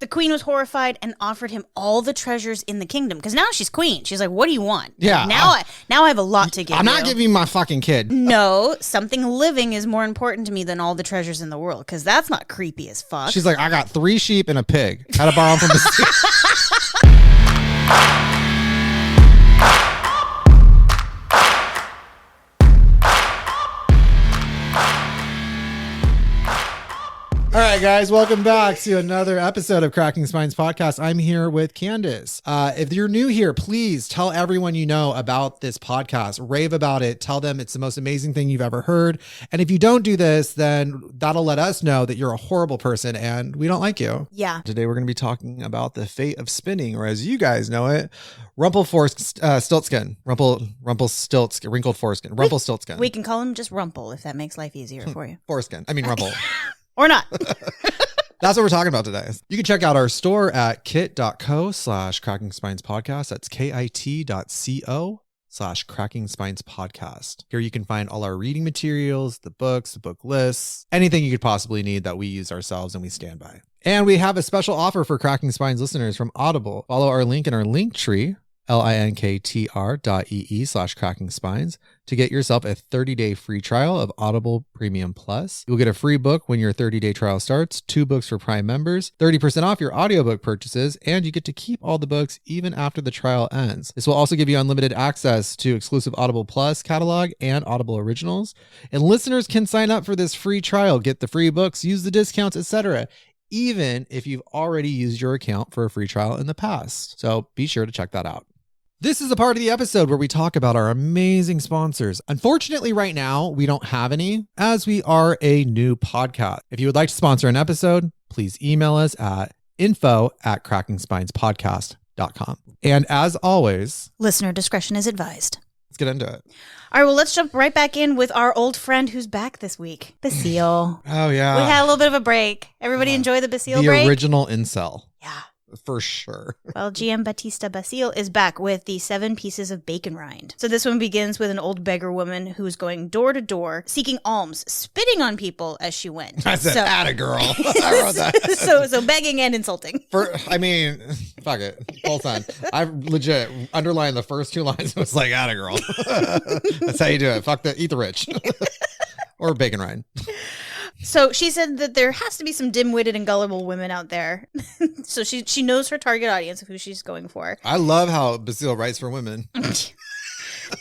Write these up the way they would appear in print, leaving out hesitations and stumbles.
queen was horrified and offered him all the treasures in the kingdom. Because now she's queen. She's like, what do you want? Yeah. Now I have a lot to give you. I'm not giving you my fucking kid. No, something living is more important to me than all the treasures in the world. Because that's not creepy as fuck. She's like, I got 3 sheep and a pig. Had to borrow them from the All right, guys, welcome back to another episode of Cracking Spines Podcast. I'm here with Candice. If you're new here, please tell everyone you know about this podcast. Rave about it. Tell them it's the most amazing thing you've ever heard. And if you don't do this, then that'll let us know that you're a horrible person and we don't like you. Yeah. Today, we're going to be talking about the fate of spinning, or as you guys know it, Rumpelstiltskin. Rumpelstiltskin. Wrinkled foreskin. Rumpelstiltskin. We can call him just Rumple if that makes life easier for you. Foreskin. I mean, Rumple. Or not. That's what we're talking about today. You can check out our store at kit.co/Cracking Spines Podcast. That's kit.co/Cracking Spines Podcast. Here you can find all our reading materials, the books, the book lists, anything you could possibly need that we use ourselves and we stand by. And we have a special offer for Cracking Spines listeners from Audible. Follow our link in our link tree, linktr.ee/Cracking Spines, to get yourself a 30-day free trial of Audible Premium Plus. You'll get a free book when your 30-day trial starts, 2 books for Prime members, 30% off your audiobook purchases, and you get to keep all the books even after the trial ends. This will also give you unlimited access to exclusive Audible Plus catalog and Audible Originals. And listeners can sign up for this free trial, get the free books, use the discounts, etc., even if you've already used your account for a free trial in the past. So be sure to check that out. This is a part of the episode where we talk about our amazing sponsors. Unfortunately, right now, we don't have any, as we are a new podcast. If you would like to sponsor an episode, please email us at info@crackingspinespodcast.com. And as always, listener discretion is advised. Let's get into it. All right, well, let's jump right back in with our old friend who's back this week, Basile. Oh, yeah. We had a little bit of a break. Everybody enjoy the Basile break? The original incel. Yeah. For sure. Well, Giambattista Basile is back with the 7 pieces of bacon rind. So this one begins with an old beggar woman who's going door to door, seeking alms, spitting on people as she went. I said, atta girl. I wrote that. So begging and insulting. Fuck it. Full time. I legit underlined the first 2 lines. It was like, atta girl. That's how you do it. Eat the rich. Or bacon rind. So she said that there has to be some dim-witted and gullible women out there. So she knows her target audience of who she's going for. I love how Basile writes for women.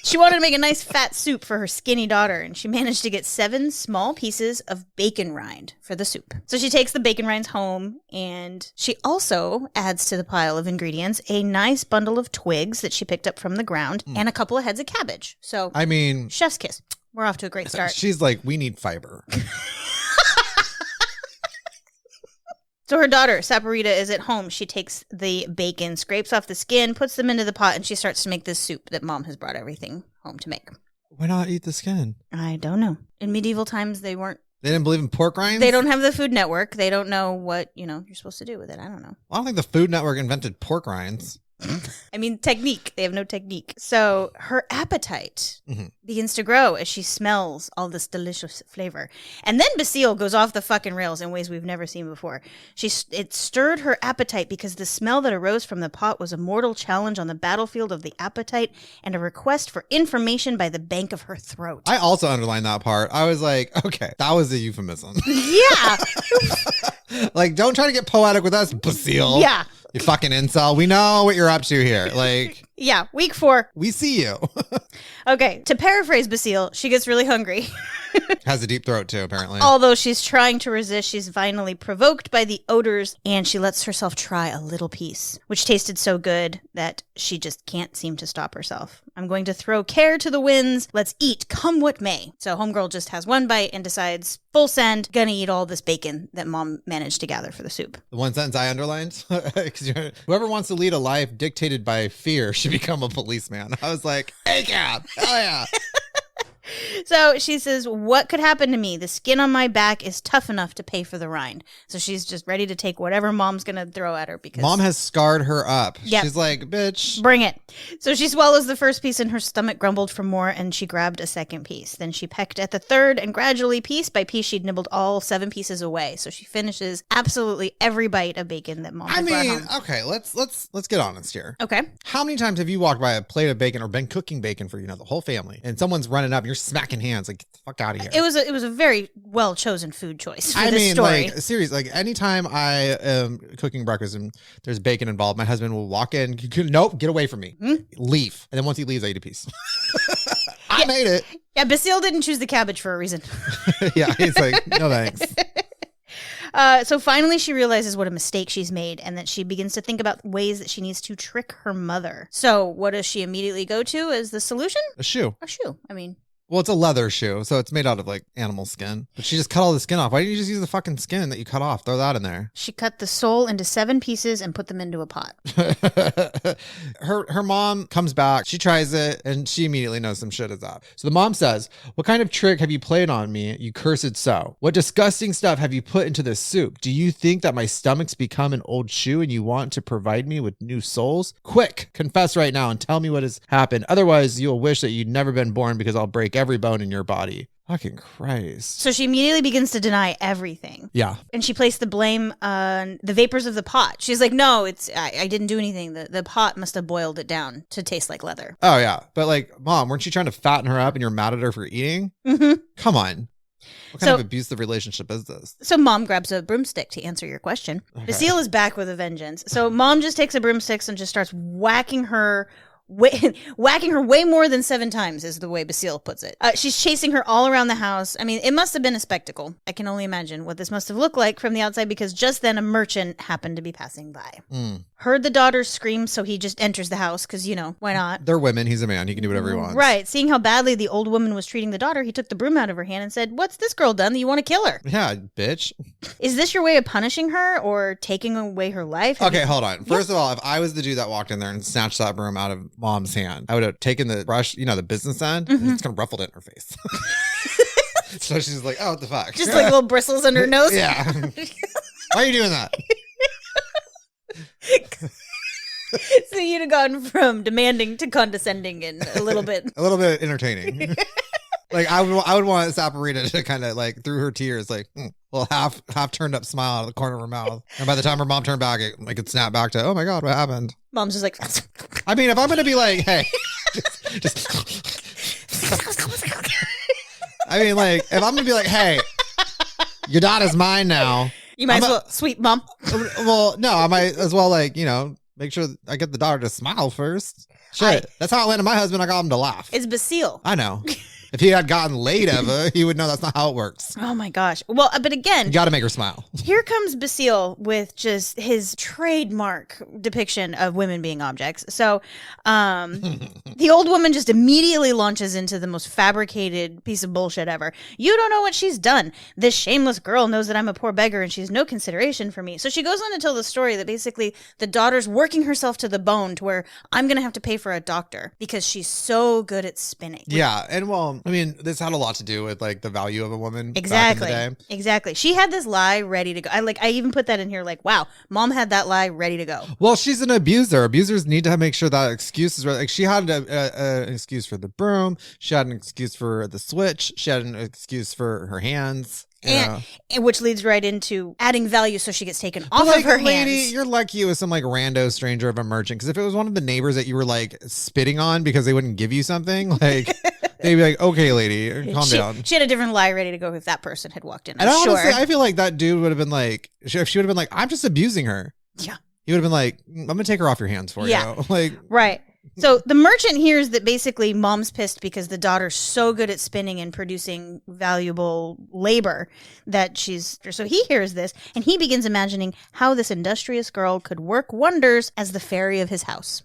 She wanted to make a nice fat soup for her skinny daughter, and she managed to get 7 small pieces of bacon rind for the soup. So she takes the bacon rinds home, and she also adds to the pile of ingredients a nice bundle of twigs that she picked up from the ground and a couple of heads of cabbage. So, I mean, chef's kiss. We're off to a great start. She's like, we need fiber. So her daughter, Saporita, is at home. She takes the bacon, scrapes off the skin, puts them into the pot, and she starts to make this soup that Mom has brought everything home to make. Why not eat the skin? I don't know. In medieval times, they didn't believe in pork rinds? They don't have the Food Network. They don't know what, you're supposed to do with it. I don't know. Well, I don't think the Food Network invented pork rinds. I mean, technique. They have no technique. So her appetite begins to grow as she smells all this delicious flavor. And then Basile goes off the fucking rails in ways we've never seen before. It stirred her appetite because the smell that arose from the pot was a mortal challenge on the battlefield of the appetite and a request for information by the bank of her throat. I also underlined that part. I was like, okay, that was a euphemism. Yeah. Like, don't try to get poetic with us, Basile. Yeah. You fucking incel. We know what you're up to here. Like, yeah, week 4. We see you. Okay, to paraphrase Basile, she gets really hungry. Has a deep throat too, apparently. Although she's trying to resist, she's finally provoked by the odors, and she lets herself try a little piece, which tasted so good that she just can't seem to stop herself. I'm going to throw care to the winds. Let's eat, come what may. So Homegirl just has one bite and decides, full send, gonna eat all this bacon that Mom managed to gather for the soup. The one sentence I underlined, because whoever wants to lead a life dictated by fear should become a policeman. I was like, hey, cab, hell yeah. So she says, what could happen to me? The skin on my back is tough enough to pay for the rind. So she's just ready to take whatever mom's going to throw at her because Mom has scarred her up. Yep. She's like, bitch. Bring it. So she swallows the first piece and her stomach grumbled for more and she grabbed a second piece. Then she pecked at the third and gradually piece by piece she'd nibbled all 7 pieces away. So she finishes absolutely every bite of bacon that mom had brought home. Okay, let's get honest here. Okay. How many times have you walked by a plate of bacon or been cooking bacon for, the whole family and someone's running up and you're smacking hands like, get the fuck out of here. It was a very well chosen food choice for this story. Like, seriously, like anytime I am cooking breakfast and there's bacon involved, my husband will walk in, nope, get away from me. Leave. And then once he leaves, I eat a piece. I made it. Yeah, Basile didn't choose the cabbage for a reason. Yeah, he's like, no thanks. So finally she realizes what a mistake she's made and that she begins to think about ways that she needs to trick her mother. So what does she immediately go to as the solution? A shoe. A shoe. I mean... Well, it's a leather shoe, so it's made out of like animal skin. But she just cut all the skin off. Why didn't you just use the fucking skin that you cut off? Throw that in there. She cut the sole into 7 pieces and put them into a pot. Her mom comes back. She tries it, and she immediately knows some shit is up. So the mom says, what kind of trick have you played on me, you cursed sow? What disgusting stuff have you put into this soup? Do you think that my stomach's become an old shoe and you want to provide me with new soles? Quick, confess right now and tell me what has happened. Otherwise, you'll wish that you'd never been born because I'll break every bone in your body. Fucking Christ. So she immediately begins to deny everything. Yeah. And she placed the blame on the vapors of the pot. She's like, no, I didn't do anything. The pot must have boiled it down to taste like leather. Oh, yeah. But like, Mom, weren't you trying to fatten her up and you're mad at her for eating? Mm-hmm. Come on. What kind of abusive relationship is this? So Mom grabs a broomstick to answer your question. Okay. Basile is back with a vengeance. So Mom just takes a broomstick and just starts whacking her way more than 7 times is the way Basile puts it. She's chasing her all around the house. I mean, it must have been a spectacle. I can only imagine what this must have looked like from the outside because just then a merchant happened to be passing by. Heard the daughters scream, so he just enters the house because, why not? They're women. He's a man. He can do whatever he wants. Right. Seeing how badly the old woman was treating the daughter, he took the broom out of her hand and said, what's this girl done that you want to kill her? Yeah, bitch. Is this your way of punishing her or taking away her life? Okay, hold on. First of all, if I was the dude that walked in there and snatched that broom out of Mom's hand, I would have taken the brush, the business end, and it's going to ruffle it in her face. So she's like, oh, what the fuck? Just like little bristles under her nose? Yeah. Why are you doing that? So you'd have gone from demanding to condescending in a little bit. A little bit entertaining. Like I would want Saporita to kind of like through her tears, like half turned up smile out of the corner of her mouth. And by the time her mom turned back, it could snap back to, oh my God, what happened? Mom's just like, I mean, if I'm going to be like, hey, just I mean, like, if I'm going to be like, hey, your daughter's mine now. You might as well, sweet mom. Well, no, I might as well, like, make sure I get the daughter to smile first. Shit, that's how it went to my husband. I got him to laugh. It's Basile. I know. If he had gotten laid ever, he would know that's not how it works. Oh my gosh. Well, but again, you got to make her smile. Here comes Basile with just his trademark depiction of women being objects. So the old woman just immediately launches into the most fabricated piece of bullshit ever. You don't know what she's done. This shameless girl knows that I'm a poor beggar and she's no consideration for me. So she goes on to tell the story that basically the daughter's working herself to the bone to where I'm going to have to pay for a doctor because she's so good at spinning. Yeah. And well, I mean, this had a lot to do with like the value of a woman. Exactly. Back in the day. Exactly. She had this lie ready to go. I even put that in here like, wow, mom had that lie ready to go. Well, she's an abuser. Abusers need to make sure that excuse is right. Like she had an excuse for the broom. She had an excuse for the switch. She had an excuse for her hands. And which leads right into adding value so she gets taken off of her lady, hands. You're lucky it was some like rando stranger of a merchant. Because if it was one of the neighbors that you were like spitting on because they wouldn't give you something, like they'd be like, okay, lady, calm down. She had a different lie ready to go if that person had walked in. And honestly, I feel like that dude would have been like, if she would have been like, I'm just abusing her. Yeah. He would have been like, I'm going to take her off your hands for you. Like, right. So the merchant hears that basically mom's pissed because the daughter's so good at spinning and producing valuable labor that so he hears this and he begins imagining how this industrious girl could work wonders as the fairy of his house.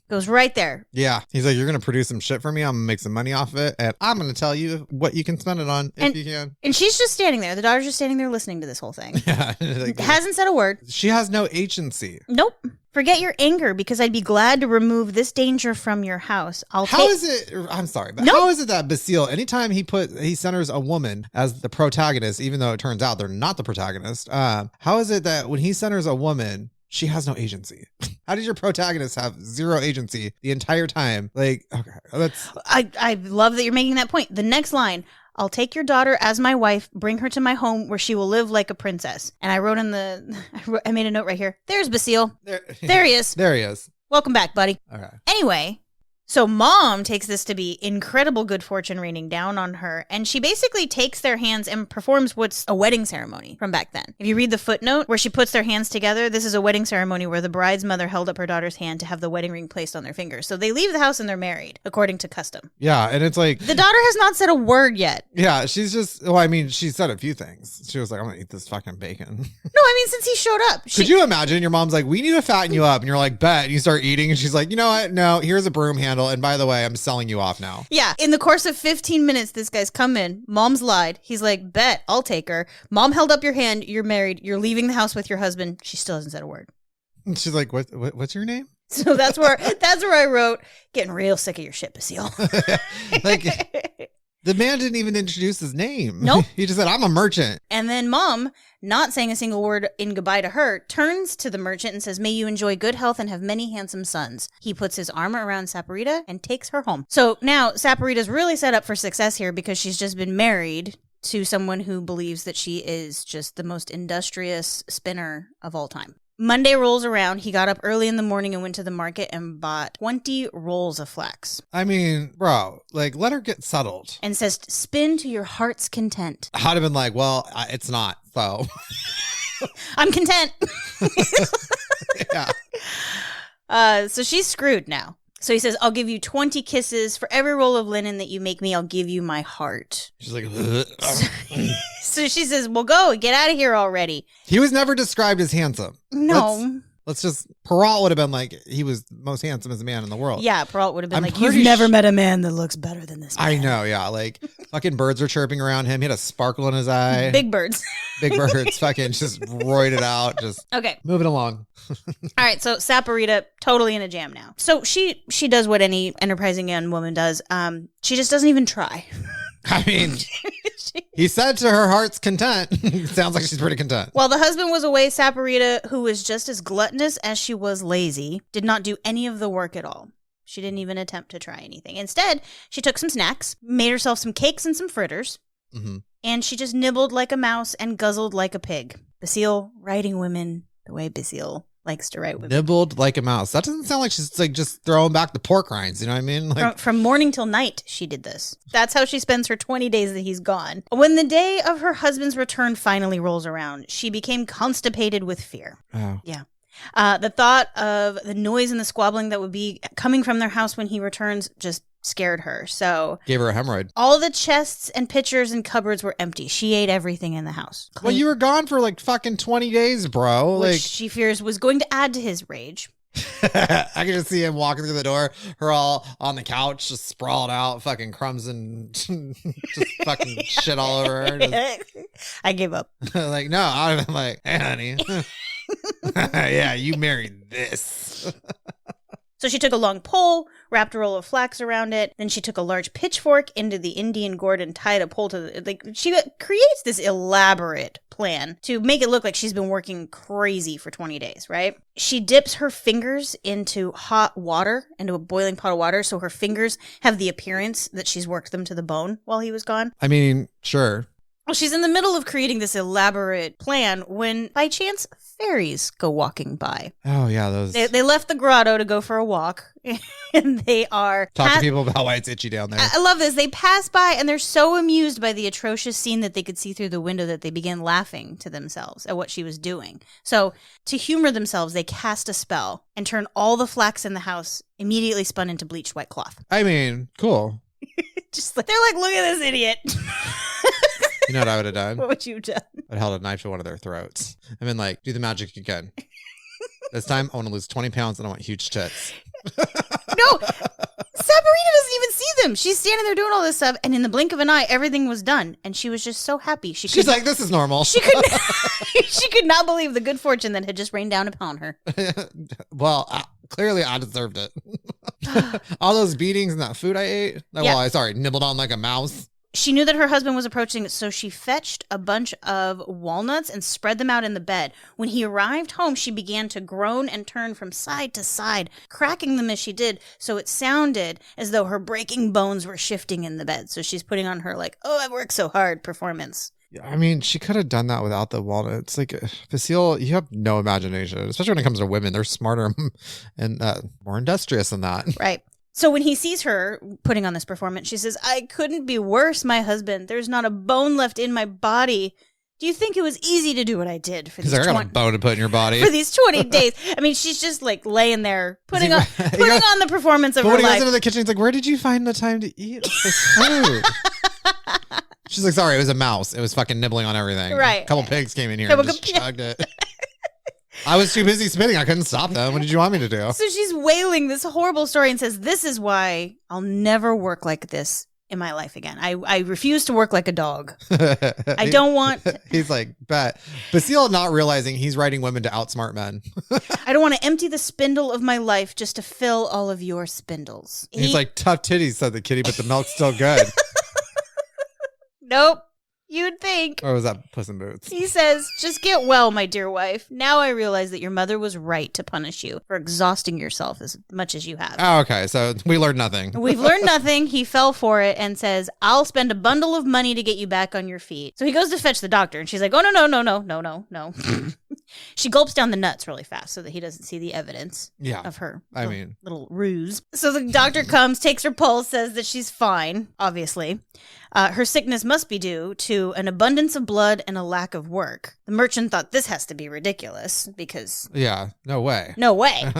Goes right there. Yeah. He's like, you're going to produce some shit for me. I'm going to make some money off it. And I'm going to tell you what you can spend it on if you can. And she's just standing there. The daughter's just standing there listening to this whole thing. Yeah. Hasn't said a word. She has no agency. Nope. Forget your anger because I'd be glad to remove this danger from your house. How is it? I'm sorry, but how is it that Basile, anytime he centers a woman as the protagonist, even though it turns out they're not the protagonist, how is it that when he centers a woman, she has no agency? How does your protagonist have zero agency the entire time? Like, okay, I love that you're making that point. The next line, I'll take your daughter as my wife, bring her to my home where she will live like a princess. And I wrote I made a note right here. There's Basile. There he is. There he is. Welcome back, buddy. Okay. Anyway, so mom takes this to be incredible good fortune raining down on her, and she basically takes their hands and performs what's a wedding ceremony from back then. If you read the footnote where she puts their hands together, this is a wedding ceremony where the bride's mother held up her daughter's hand to have the wedding ring placed on their fingers. So they leave the house and they're married, according to custom. Yeah, and it's like... The daughter has not said a word yet. Yeah, she's just... Well, I mean, she said a few things. She was like, I'm going to eat this fucking bacon. No, I mean, since he showed up. Could you imagine your mom's like, we need to fatten you up. And you're like, bet. And you start eating. And she's like, you know what? No, here's a broom handle. And by the way, I'm selling you off now. Yeah. In the course of 15 minutes, this guy's come in. Mom's lied. He's like, bet, I'll take her. Mom held up your hand. You're married. You're leaving the house with your husband. She still hasn't said a word. And she's like, what's your name? So that's where I wrote, getting real sick of your shit, Basile. Like, the man didn't even introduce his name. Nope. He just said, I'm a merchant. And then mom, not saying a single word in goodbye to her, turns to the merchant and says, may you enjoy good health and have many handsome sons. He puts his arm around Saporita and takes her home. So now Saporita's really set up for success here because she's just been married to someone who believes that she is just the most industrious spinner of all time. Monday rolls around. He got up early in the morning and went to the market and bought 20 rolls of flax. I mean, bro, like, let her get settled. And says, spin to your heart's content. I'd have been like, well, it's not, so. I'm content. Yeah. So she's screwed now. So he says, I'll give you 20 kisses. For every roll of linen that you make me, I'll give you my heart. She's like, so she says, well, go, get out of here already. He was never described as handsome. No. Let's just, Perrault would have been like, he was the most handsomest man in the world. Yeah, Perrault would have been you've never met a man that looks better than this man. I know, yeah. Like, fucking birds were chirping around him. He had a sparkle in his eye. Big birds. Big birds, fucking just roided out. Just okay. Moving along. All right, so Saporita, totally in a jam now. So she does what any enterprising young woman does. She just doesn't even try. I mean, he said to her heart's content. Sounds like she's pretty content. While the husband was away, Saporita, who was just as gluttonous as she was lazy, did not do any of the work at all. She didn't even attempt to try anything. Instead, she took some snacks, made herself some cakes and some fritters, and she just nibbled like a mouse and guzzled like a pig. Basile writing women the way Basile likes to write women. Nibbled like a mouse. That doesn't sound like she's like just throwing back the pork rinds. You know what I mean? Like from morning till night, she did this. That's how she spends her 20 days that he's gone. When the day of her husband's return finally rolls around, she became constipated with fear. Oh. Yeah. The thought of the noise and the squabbling that would be coming from their house when he returns just scared her. So gave her a hemorrhoid. All the chests and pitchers and cupboards were empty. She ate everything in the house. Well, you were gone for like fucking 20 days, bro. Which like she fears was going to add to his rage. I can just see him walking through the door, her all on the couch, just sprawled out, fucking crumbs and just fucking shit all over her. Just, I gave up. Like, no, I would have been like, hey, honey. Yeah, you married this. So she took a long pole, wrapped a roll of flax around it. Then she took a large pitchfork into the Indian gourd and tied a pole to the... Like, she creates this elaborate plan to make it look like she's been working crazy for 20 days, right? She dips her fingers into hot water, into a boiling pot of water, so her fingers have the appearance that she's worked them to the bone while he was gone. I mean, sure. Well, she's in the middle of creating this elaborate plan when, by chance, fairies go walking by. Oh, yeah, those... They left the grotto to go for a walk, and they are... Talk to people about why it's itchy down there. I love this. They pass by, and they're so amused by the atrocious scene that they could see through the window that they began laughing to themselves at what she was doing. So, to humor themselves, they cast a spell and turn all the flax in the house immediately spun into bleached white cloth. I mean, cool. Just like, they're like, look at this idiot. You know what I would have done? What would you have done? I'd held a knife to one of their throats. I mean, like, do the magic again. This time, I want to lose 20 pounds and I want huge tits. No. doesn't even see them. She's standing there doing all this stuff, and in the blink of an eye, everything was done, and she was just so happy. She's like, this is normal. She could not believe the good fortune that had just rained down upon her. Well, clearly I deserved it. All those beatings and that food I ate. Yeah. Well, nibbled on like a mouse. She knew that her husband was approaching, so she fetched a bunch of walnuts and spread them out in the bed. When he arrived home, she began to groan and turn from side to side, cracking them as she did, so it sounded as though her breaking bones were shifting in the bed. So she's putting on her, like, oh, I've worked so hard performance. I mean, she could have done that without the walnuts. Like, Basile, you have no imagination, especially when it comes to women. They're smarter and more industrious than that. Right. So when he sees her putting on this performance, she says, I couldn't be worse, my husband. There's not a bone left in my body. Do you think it was easy to do what I did for these 20 I got a bone to put in your body for these 20 days? I mean, she's just like laying there putting on the performance of her life. But when he goes into the kitchen, he's like, where did you find the time to eat this food? She's like, sorry, it was a mouse. It was fucking nibbling on everything. Right. A couple pigs came in here and just chugged it. I was too busy spitting. I couldn't stop them. What did you want me to do? So she's wailing this horrible story and says, this is why I'll never work like this in my life again. I refuse to work like a dog. I don't want... He's like, bet. Basile not realizing he's writing women to outsmart men. I don't want to empty the spindle of my life just to fill all of your spindles. He's like, tough titties, said the kitty, but the milk's still good. Nope. You'd think. Or was that Puss in Boots? He says, just get well, my dear wife. Now I realize that your mother was right to punish you for exhausting yourself as much as you have. Oh, okay. So we learned nothing. We've learned nothing. He fell for it and says, I'll spend a bundle of money to get you back on your feet. So he goes to fetch the doctor and she's like, oh, no. She gulps down the nuts really fast so that he doesn't see the evidence of her little ruse. So the doctor comes, takes her pulse, says that she's fine, obviously. Her sickness must be due to an abundance of blood and a lack of work. The merchant thought this has to be ridiculous because... Yeah, no way. No way.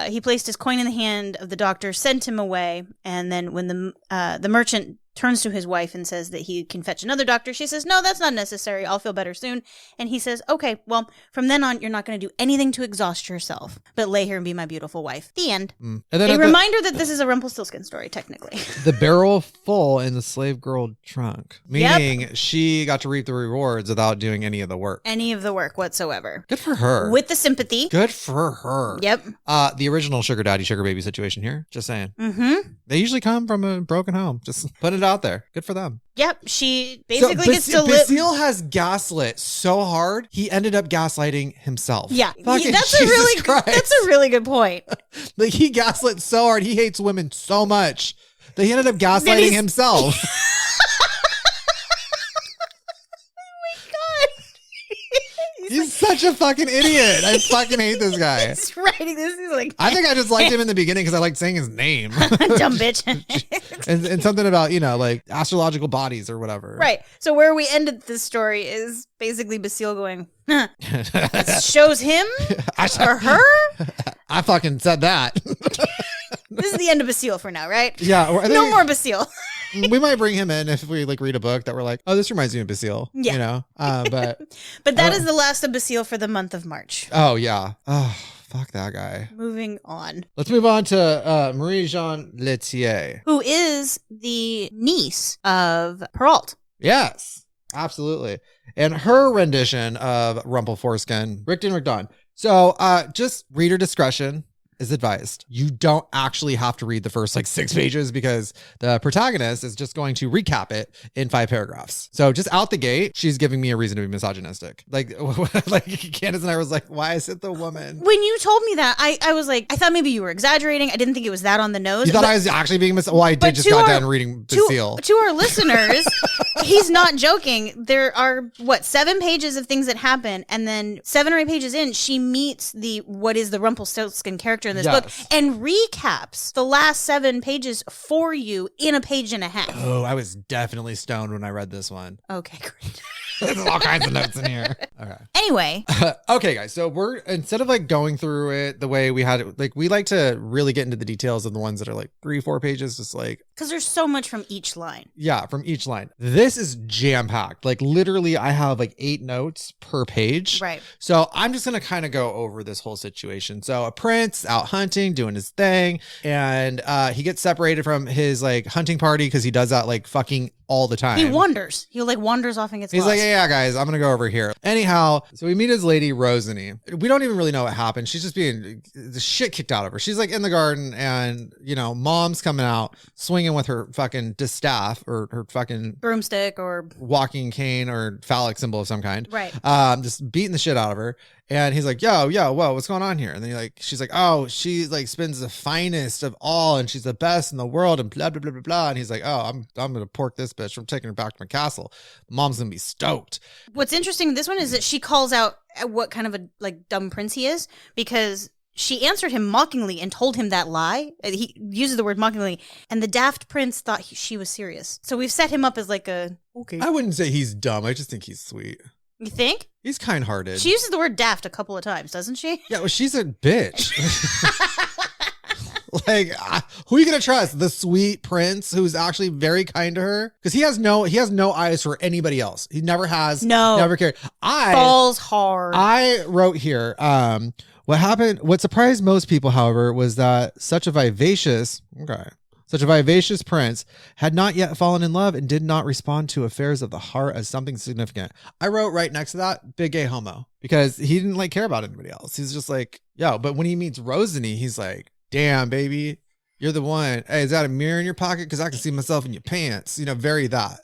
He placed his coin in the hand of the doctor, sent him away, and then when the merchant turns to his wife and says that he can fetch another doctor, she says, no, that's not necessary. I'll feel better soon. And he says, okay, well, from then on, you're not going to do anything to exhaust yourself, but lay here and be my beautiful wife. The end. And then a reminder that this is a Rumpelstiltskin story, technically. The barrel full in the slave girl trunk, meaning she got to reap the rewards without doing any of the work. Any of the work whatsoever. Good for her. With the sympathy. Good for her. Yep. The original sugar daddy, sugar baby situation here. Just saying. Mm-hmm. They usually come from a broken home. Just put it out there. Good for them. Yep. She basically gets to live. Basile has gaslit so hard, he ended up gaslighting himself. Yeah. That's a really good point. Like, he gaslit so hard. He hates women so much that he ended up gaslighting himself. He's such a fucking idiot. I fucking hate this guy. He's writing this. He's like, I think I just liked him in the beginning because I liked saying his name. Dumb bitch. and something about, like astrological bodies or whatever. Right. So where we ended this story is basically Basile going, this shows him or her? I fucking said that. This is the end of Basile for now, right? Yeah. No more Basile. We might bring him in if we read a book that we're like, oh, this reminds me of Basile. Yeah. But that is the last of Basile for the month of March. Oh, yeah. Oh, fuck that guy. Moving on. Let's move on to Marie-Jeanne Lethier, who is the niece of Perrault. Yes, absolutely. And her rendition of Rumpelstiltskin, Ricdin-Ricdon. So just reader discretion is advised. You don't actually have to read the first 6 pages because the protagonist is just going to recap it in 5 paragraphs. So just out the gate, she's giving me a reason to be misogynistic. Like Candice and I was like, why is it the woman? When you told me that, I was like, I thought maybe you were exaggerating. I didn't think it was that on the nose. You thought I was actually being well, I did just got done reading Basile. To our listeners, he's not joking. There are 7 pages of things that happen, and then 7 or 8 pages in, she meets what is the Rumpelstiltskin character in this book and recaps the last 7 pages for you in a page and a half. Oh, I was definitely stoned when I read this one. Okay, great. There's all kinds of notes in here. Okay. Anyway. Okay, guys. So we're, instead of like going through it the way we had it, like we like to really get into the details of the ones that are like 3-4 pages, just like. Because there's so much from each line. Yeah, from each line. This is jam-packed. Like literally I have like 8 notes per page. Right. So I'm just going to kind of go over this whole situation. So a prince out hunting, doing his thing. And he gets separated from his like hunting party because he does that like fucking all the time. He wanders. He like wanders off and gets He's lost. like, yeah, guys, I'm going to go over here. Anyhow, so we meet his lady, Rosany. We don't even really know what happened. She's just being the shit kicked out of her. She's like in the garden and, you know, mom's coming out swinging with her fucking distaff or her fucking broomstick or walking cane or phallic symbol of some kind. Right. Just beating the shit out of her. And he's like, yo, whoa, what's going on here? And then she's like, oh, she like spins the finest of all and she's the best in the world and blah, blah, blah, blah, blah. And he's like, oh, I'm going to pork this bitch. I'm taking her back to my castle. Mom's going to be stoked. What's interesting in this one is that she calls out what kind of a like dumb prince he is, because she answered him mockingly and told him that lie. He uses the word mockingly. And the daft prince thought she was serious. So we've set him up as like a, okay. I wouldn't say he's dumb. I just think he's sweet. You think? He's kind-hearted. She uses the word daft a couple of times, doesn't she? Yeah, well, she's a bitch. Like, who are you gonna trust? The sweet prince who's actually very kind to her? Because he has no eyes for anybody else. He never has. No. Never cared. Falls hard. I wrote here. What surprised most people, however, was that such a vivacious prince had not yet fallen in love and did not respond to affairs of the heart as something significant. I wrote right next to that, big gay homo, because he didn't like care about anybody else. He's just like, yo, but when he meets Rosany, he's like, damn, baby, you're the one. Hey, is that a mirror in your pocket? Because I can see myself in your pants. You know, very that.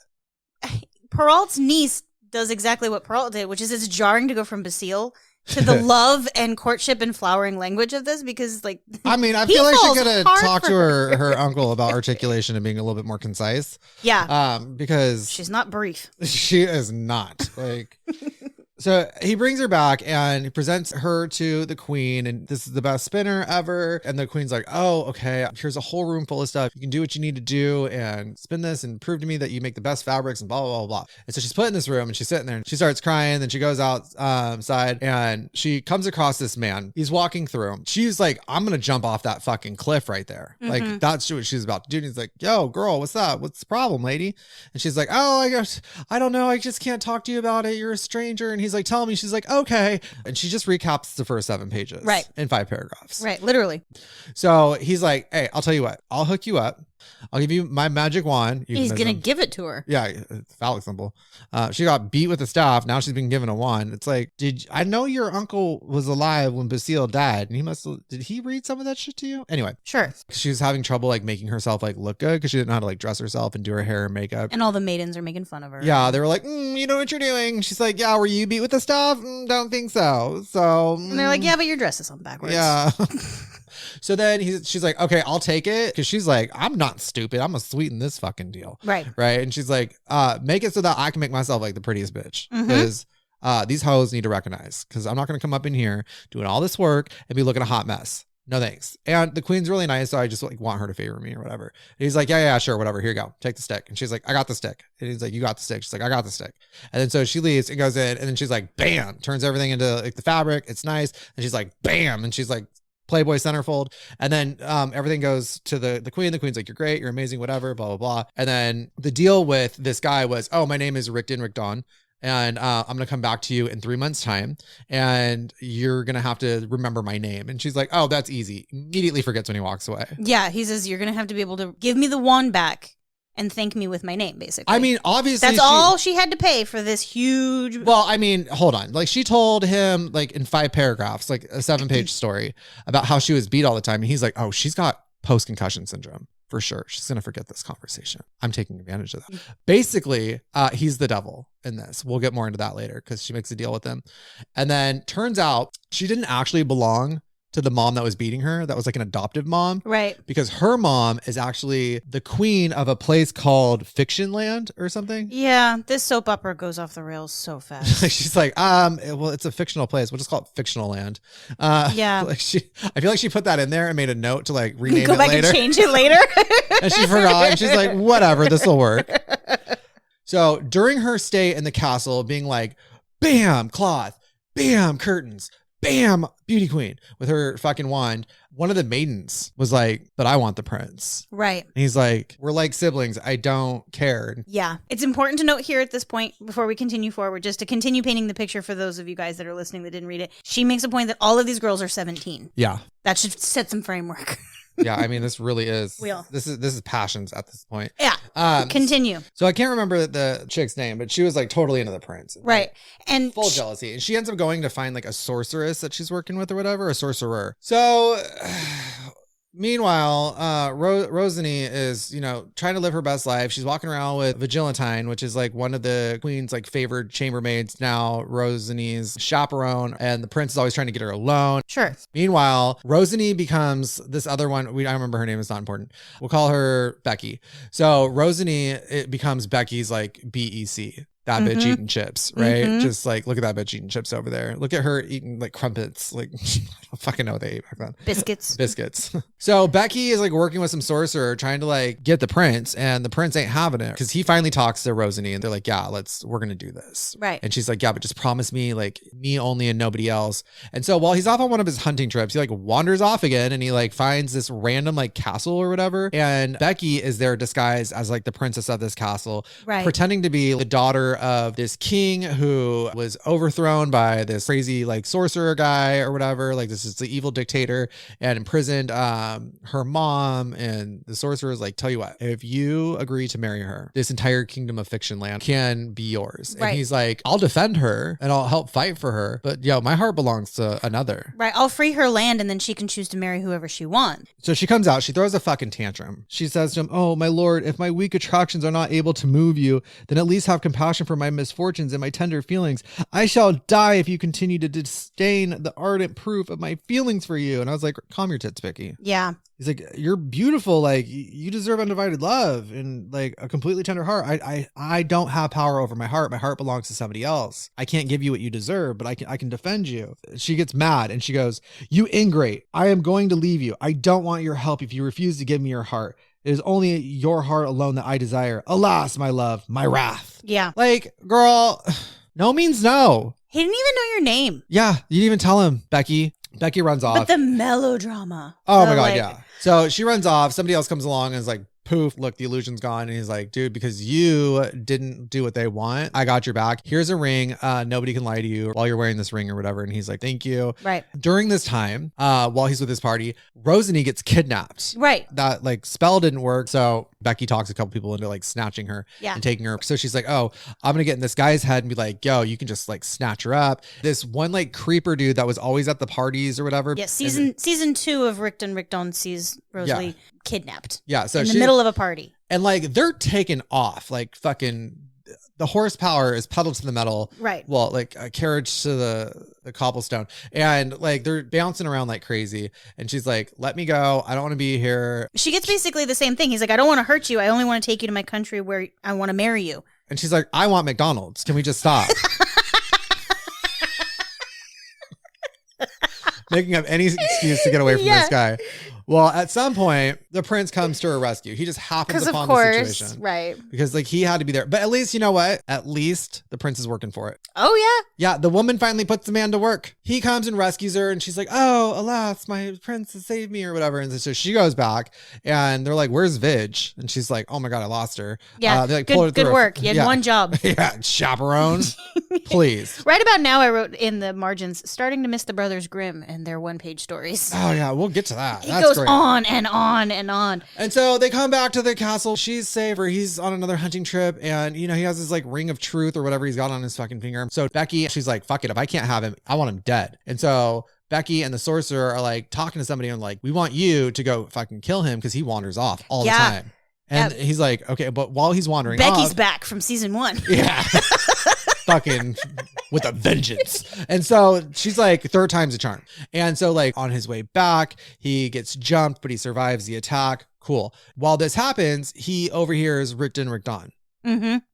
Peralt's niece does exactly what Peralt did, which is it's jarring to go from Basile to the love and courtship and flowering language of this, because like, I mean, I feel like she could have talked to her uncle about articulation and being a little bit more concise. Yeah. Because she's not brief. She is not. Like, so he brings her back and he presents her to the queen, and this is the best spinner ever. And the queen's like, oh, okay, here's a whole room full of stuff. You can do what you need to do and spin this and prove to me that you make the best fabrics and blah, blah, blah, blah. And so she's put in this room and she's sitting there and she starts crying. Then she goes outside and she comes across this man. He's walking through. She's like, I'm going to jump off that fucking cliff right there. Mm-hmm. Like, that's what she's about to do. And he's like, yo, girl, what's up? What's the problem, lady? And she's like, oh, I don't know. I just can't talk to you about it. You're a stranger. And he's like, tell me. She's like, okay. And she just recaps the first 7 pages. Right. In 5 paragraphs. Right. Literally. So he's like, hey, I'll tell you what. I'll hook you up. I'll give you my magic wand. He's going to give it to her. Yeah. It's phallic symbol. She got beat with a staff. Now she's been given a wand. It's like, I know your uncle was alive when Basile died, and did he read some of that shit to you? Anyway. Sure. She was having trouble like making herself like look good because she didn't know how to like dress herself and do her hair and makeup. And all the maidens are making fun of her. Yeah. They were like, you know what you're doing. She's like, yeah, were you beat with the staff? Don't think so. So. And they're like, yeah, but your dress is on backwards. Yeah. So then she's like, okay, I'll take it. Cause she's like, I'm not stupid. I'm gonna sweeten this fucking deal. Right. Right. And she's like, make it so that I can make myself like the prettiest bitch. Because these hoes need to recognize. Cause I'm not gonna come up in here doing all this work and be looking a hot mess. No thanks. And the queen's really nice. So I just like want her to favor me or whatever. And he's like, yeah, sure. Whatever. Here you go. Take the stick. And she's like, I got the stick. And he's like, you got the stick. She's like, I got the stick. And then so she leaves and goes in, and then she's like, bam, turns everything into like the fabric. It's nice. And she's like, bam. And she's like, Playboy centerfold. And then everything goes to the queen. The queen's like, you're great, you're amazing, whatever, blah, blah, blah. And then the deal with this guy was, oh, my name is Ricdin-Ricdon. And I'm going to come back to you in 3 months' time. And you're going to have to remember my name. And she's like, oh, that's easy. Immediately forgets when he walks away. Yeah, he says, you're going to have to be able to give me the wand back and thank me with my name, basically. I mean, obviously that's all she had to pay for this huge. Well, I mean, hold on. Like, she told him like in 5 paragraphs, like a 7-page story about how she was beat all the time. And he's like, oh, she's got post-concussion syndrome for sure. She's going to forget this conversation. I'm taking advantage of that. Basically, he's the devil in this. We'll get more into that later because she makes a deal with him. And then turns out she didn't actually belong to the mom that was beating her. That was like an adoptive mom. Right. Because her mom is actually the queen of a place called Fiction Land or something. Yeah. This soap opera goes off the rails so fast. She's like, well, it's a fictional place. We'll just call it Fictional Land. Yeah. Like I feel like she put that in there and made a note to like rename it later. Go back and change it later. And she forgot. And she's like, whatever, this will work. So during her stay in the castle, being like, bam, cloth, bam, curtains, bam, beauty queen with her fucking wand, one of the maidens was like, but I want the prince. Right. And he's like, we're like siblings. I don't care. Yeah. It's important to note here at this point, before we continue forward, just to continue painting the picture for those of you guys that are listening that didn't read it. She makes a point that all of these girls are 17. Yeah. That should set some framework. Yeah, I mean, this really is. Real. This is passions at this point. Yeah. Continue. So I can't remember the chick's name, but she was like totally into the prince. Right. And full jealousy. And she ends up going to find like a sorceress that she's working with or whatever, a sorcerer. So meanwhile, Rosany is, trying to live her best life. She's walking around with Vigilantine, which is like one of the queen's like favored chambermaids, now Rosany's chaperone, and the prince is always trying to get her alone. Sure. Meanwhile, Rosany becomes this other one. I remember her name. It's not important. We'll call her Becky. So Rosany, it becomes Becky's like BEC. That bitch eating chips, right? Just like, look at that bitch eating chips over there. Look at her eating like crumpets. Like, I don't fucking know what they ate back then. Biscuits. So Becky is like working with some sorcerer trying to like get the prince, and the prince ain't having it because he finally talks to Rosany and they're like, yeah, we're going to do this. Right. And she's like, yeah, but just promise me like me only and nobody else. And so while he's off on one of his hunting trips, he like wanders off again and he like finds this random like castle or whatever. And Becky is there disguised as like the princess of this castle, right, pretending to be the daughter of this king who was overthrown by this crazy like sorcerer guy or whatever. Like this is the evil dictator, and imprisoned her mom. And the sorcerer is like, tell you what, if you agree to marry her, this entire kingdom of fiction land can be yours. Right. And he's like, I'll defend her and I'll help fight for her, but my heart belongs to another. Right. I'll free her land and then she can choose to marry whoever she wants. So she comes out, she throws a fucking tantrum. She says to him, oh my lord, if my weak attractions are not able to move you, then at least have compassion for my misfortunes and my tender feelings. I shall die if you continue to disdain the ardent proof of my feelings for you. And I was like, calm your tits, Vicky. Yeah. He's like, you're beautiful. Like you deserve undivided love and like a completely tender heart. I don't have power over my heart. My heart belongs to somebody else. I can't give you what you deserve, but I can defend you. She gets mad and she goes, you ingrate. I am going to leave you. I don't want your help if you refuse to give me your heart. It is only your heart alone that I desire. Alas, my love, my wrath. Yeah. Like, girl, no means no. He didn't even know your name. Yeah. You didn't even tell him, Becky. Becky runs off. But the melodrama. Oh my God. Yeah. So she runs off. Somebody else comes along and is like, poof, look, the illusion's gone. And he's like, dude, because you didn't do what they want, I got your back. Here's a ring. Nobody can lie to you while you're wearing this ring or whatever. And he's like, thank you. Right. During this time, while he's with his party, Rosany gets kidnapped. Right. That like spell didn't work. So Becky talks a couple people into like snatching her and taking her. So she's like, oh, I'm going to get in this guy's head and be like, yo, you can just like snatch her up. This one like creeper dude that was always at the parties or whatever. Yeah. Season 2 of Ricdin-Ricdon sees Rosalie kidnapped. Yeah. So in the middle of a party. And like they're taken off, like fucking the horsepower is pedal to the metal. Right. Well, like a carriage to the cobblestone. And like they're bouncing around like crazy. And she's like, let me go. I don't want to be here. She gets basically the same thing. He's like, I don't want to hurt you. I only want to take you to my country where I want to marry you. And she's like, I want McDonald's. Can we just stop? Making up any excuse to get away from this guy. Well, at some point, the prince comes to her rescue. He just happens upon the situation. Right. Because like he had to be there. But at least, you know what? At least the prince is working for it. Oh, yeah. Yeah, the woman finally puts the man to work. He comes and rescues her and she's like, oh, alas, my prince has saved me or whatever. And so she goes back and they're like, where's Vig? And she's like, oh my God, I lost her. Yeah, they like, good work. You had one job. Yeah, chaperone. Please. Right about now, I wrote in the margins, starting to miss the Brothers Grimm and their one-page stories. Oh, yeah, we'll get to that. It goes on and on and on. And so they come back to the castle. She's safe, or he's on another hunting trip. And, he has this like ring of truth or whatever he's got on his fucking finger. So Becky, she's like, fuck it. If I can't have him, I want him dead. And so Becky and the sorcerer are like talking to somebody and like, we want you to go fucking kill him because he wanders off all the time. And he's like, okay, but while he's wandering Becky's back from season 1. Yeah. Fucking with a vengeance. And so she's like, third time's a charm. And so like on his way back, he gets jumped, but he survives the attack. Cool. While this happens, he overhears Ricdin-Ricdon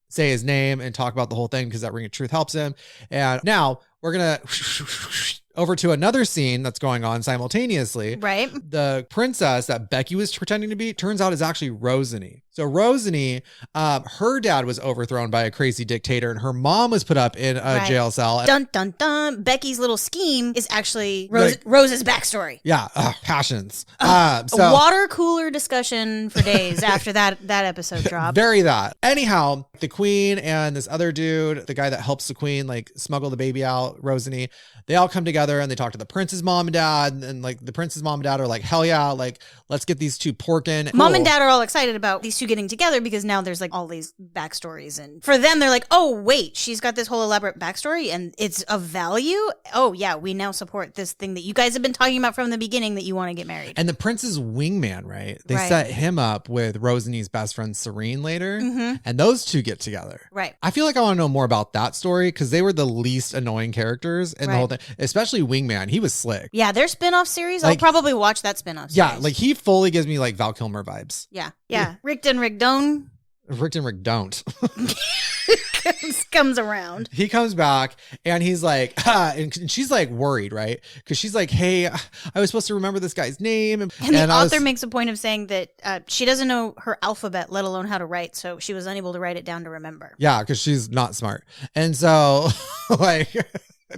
say his name and talk about the whole thing because that ring of truth helps him. And now we're going to Over to another scene that's going on simultaneously. Right. The princess that Becky was pretending to be turns out is actually Rosany. So Rosany, her dad was overthrown by a crazy dictator and her mom was put up in a jail cell. Dun, dun, dun. Becky's little scheme is actually Rose's backstory. Yeah. Passions. A water cooler discussion for days after that episode dropped. Very that. Anyhow, the queen and this other dude, the guy that helps the queen, like smuggle the baby out, Rosany, they all come together and they talk to the prince's mom and dad. And like the prince's mom and dad are like, hell yeah, like let's get these two porking. Mom and dad are all excited about these two getting together because now there's like all these backstories. And for them, they're like, oh, wait, she's got this whole elaborate backstory and it's of value. Oh, yeah, we now support this thing that you guys have been talking about from the beginning that you want to get married. And the prince's wingman, right? They set him up with Rosany's best friend, Serene, later. Mm-hmm. And those two get together. Right. I feel like I want to know more about that story because they were the least annoying characters in the whole thing, especially Wingman. He was slick. Yeah, their spin-off series, like, I'll probably watch that spin-off series. Yeah, like he fully gives me like Val Kilmer vibes. Yeah. Ricdin-Ricdon. Ricdin-Ricdon. Comes around. He comes back and he's like, and she's like worried, right? Because she's like, hey, I was supposed to remember this guy's name. And the author makes a point of saying that she doesn't know her alphabet, let alone how to write. So she was unable to write it down to remember. Yeah, because she's not smart. And so like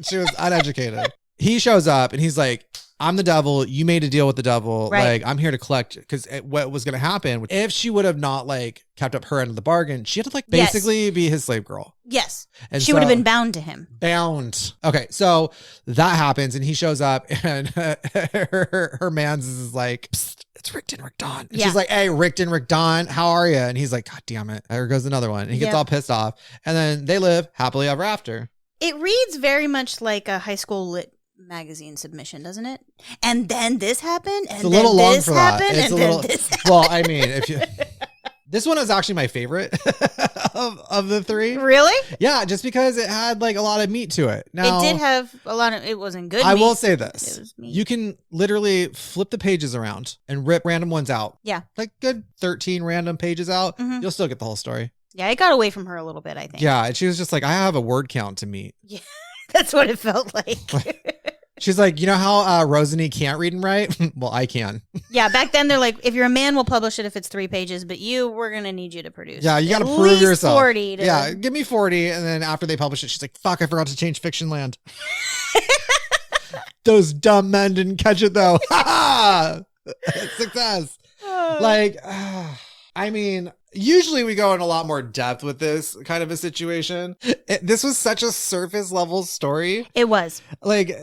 she was uneducated. He shows up and he's like, I'm the devil. You made a deal with the devil. Right. Like, I'm here to collect. Because what was going to happen if she would have not like kept up her end of the bargain, she had to like basically be his slave girl. Yes. And she would have been bound to him. Bound. Okay. So that happens and he shows up and her man's is like, psst, it's Ricdin-Ricdon. And she's like, hey, Ricdin-Ricdon, how are you? And he's like, God damn it. There goes another one. And he gets all pissed off. And then they live happily ever after. It reads very much like a high school lit magazine submission, doesn't it? And then this happened, and it's a little then long this for happened, that. It's and a then little, this happened. Well, I mean, if you this one is actually my favorite of the three. Really? Yeah, just because it had like a lot of meat to it. Now, it did have a lot of. It wasn't good. I meat. will say this: it was meat. You can literally flip the pages around and rip random ones out. Yeah, like good 13 random pages out. Mm-hmm. You'll still get the whole story. Yeah, it got away from her a little bit, I think. Yeah, and she was just like, I have a word count to meet. Yeah, that's what it felt like. She's like, you know how Rosany can't read and write? Well, I can. Yeah, back then they're like, if you're a man, we'll publish it if it's 3 pages, but we're going to need you to produce. Yeah, you got to prove yourself. 40 Yeah, give me 40. And then after they publish it, she's like, fuck, I forgot to change Fiction Land. Those dumb men didn't catch it though. Success. Like, I mean, usually we go in a lot more depth with this kind of a situation. This was such a surface level story. It was. Like,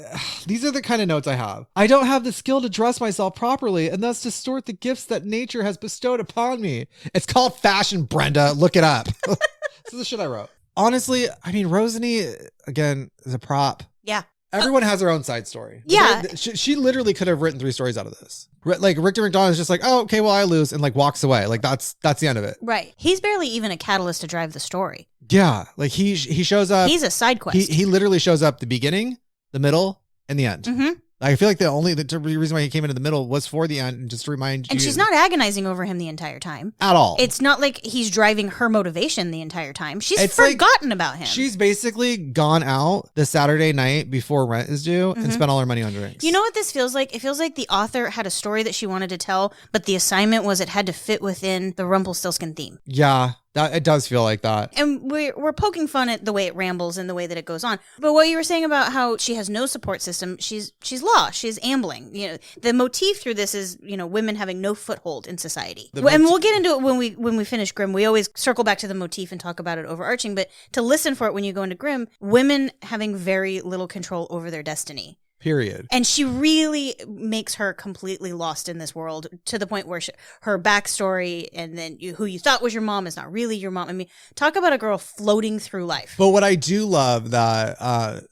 these are the kind of notes I have. I don't have the skill to dress myself properly and thus distort the gifts that nature has bestowed upon me. It's called fashion, Brenda. Look it up. This is the shit I wrote. Honestly, I mean, Rosany, again, is a prop. Yeah. Everyone has their own side story. Yeah. She literally could have written 3 stories out of this. Like Ricdin-Ricdon is just like, oh, okay, well, I lose, and like walks away. Like that's the end of it. Right. He's barely even a catalyst to drive the story. Yeah. Like he shows up. He's a side quest. He literally shows up the beginning, the middle, and the end. Mm-hmm. I feel like the reason why he came into the middle was for the end and just to remind you. And she's not agonizing over him the entire time. At all. It's not like he's driving her motivation the entire time. She's forgotten about him. She's basically gone out the Saturday night before rent is due and spent all her money on drinks. You know what this feels like? It feels like the author had a story that she wanted to tell, but the assignment was it had to fit within the Rumpelstiltskin theme. Yeah. It does feel like that. And we're poking fun at the way it rambles and the way that it goes on. But what you were saying about how she has no support system, she's lost. She's ambling. You know, the motif through this is, you know, women having no foothold in society. And we'll get into it when we finish Grimm. We always circle back to the motif and talk about it overarching. But to listen for it when you go into Grimm, women having very little control over their destiny. Period. And she really makes her completely lost in this world to the point where her backstory and then who you thought was your mom is not really your mom. I mean, talk about a girl floating through life. But what I do love that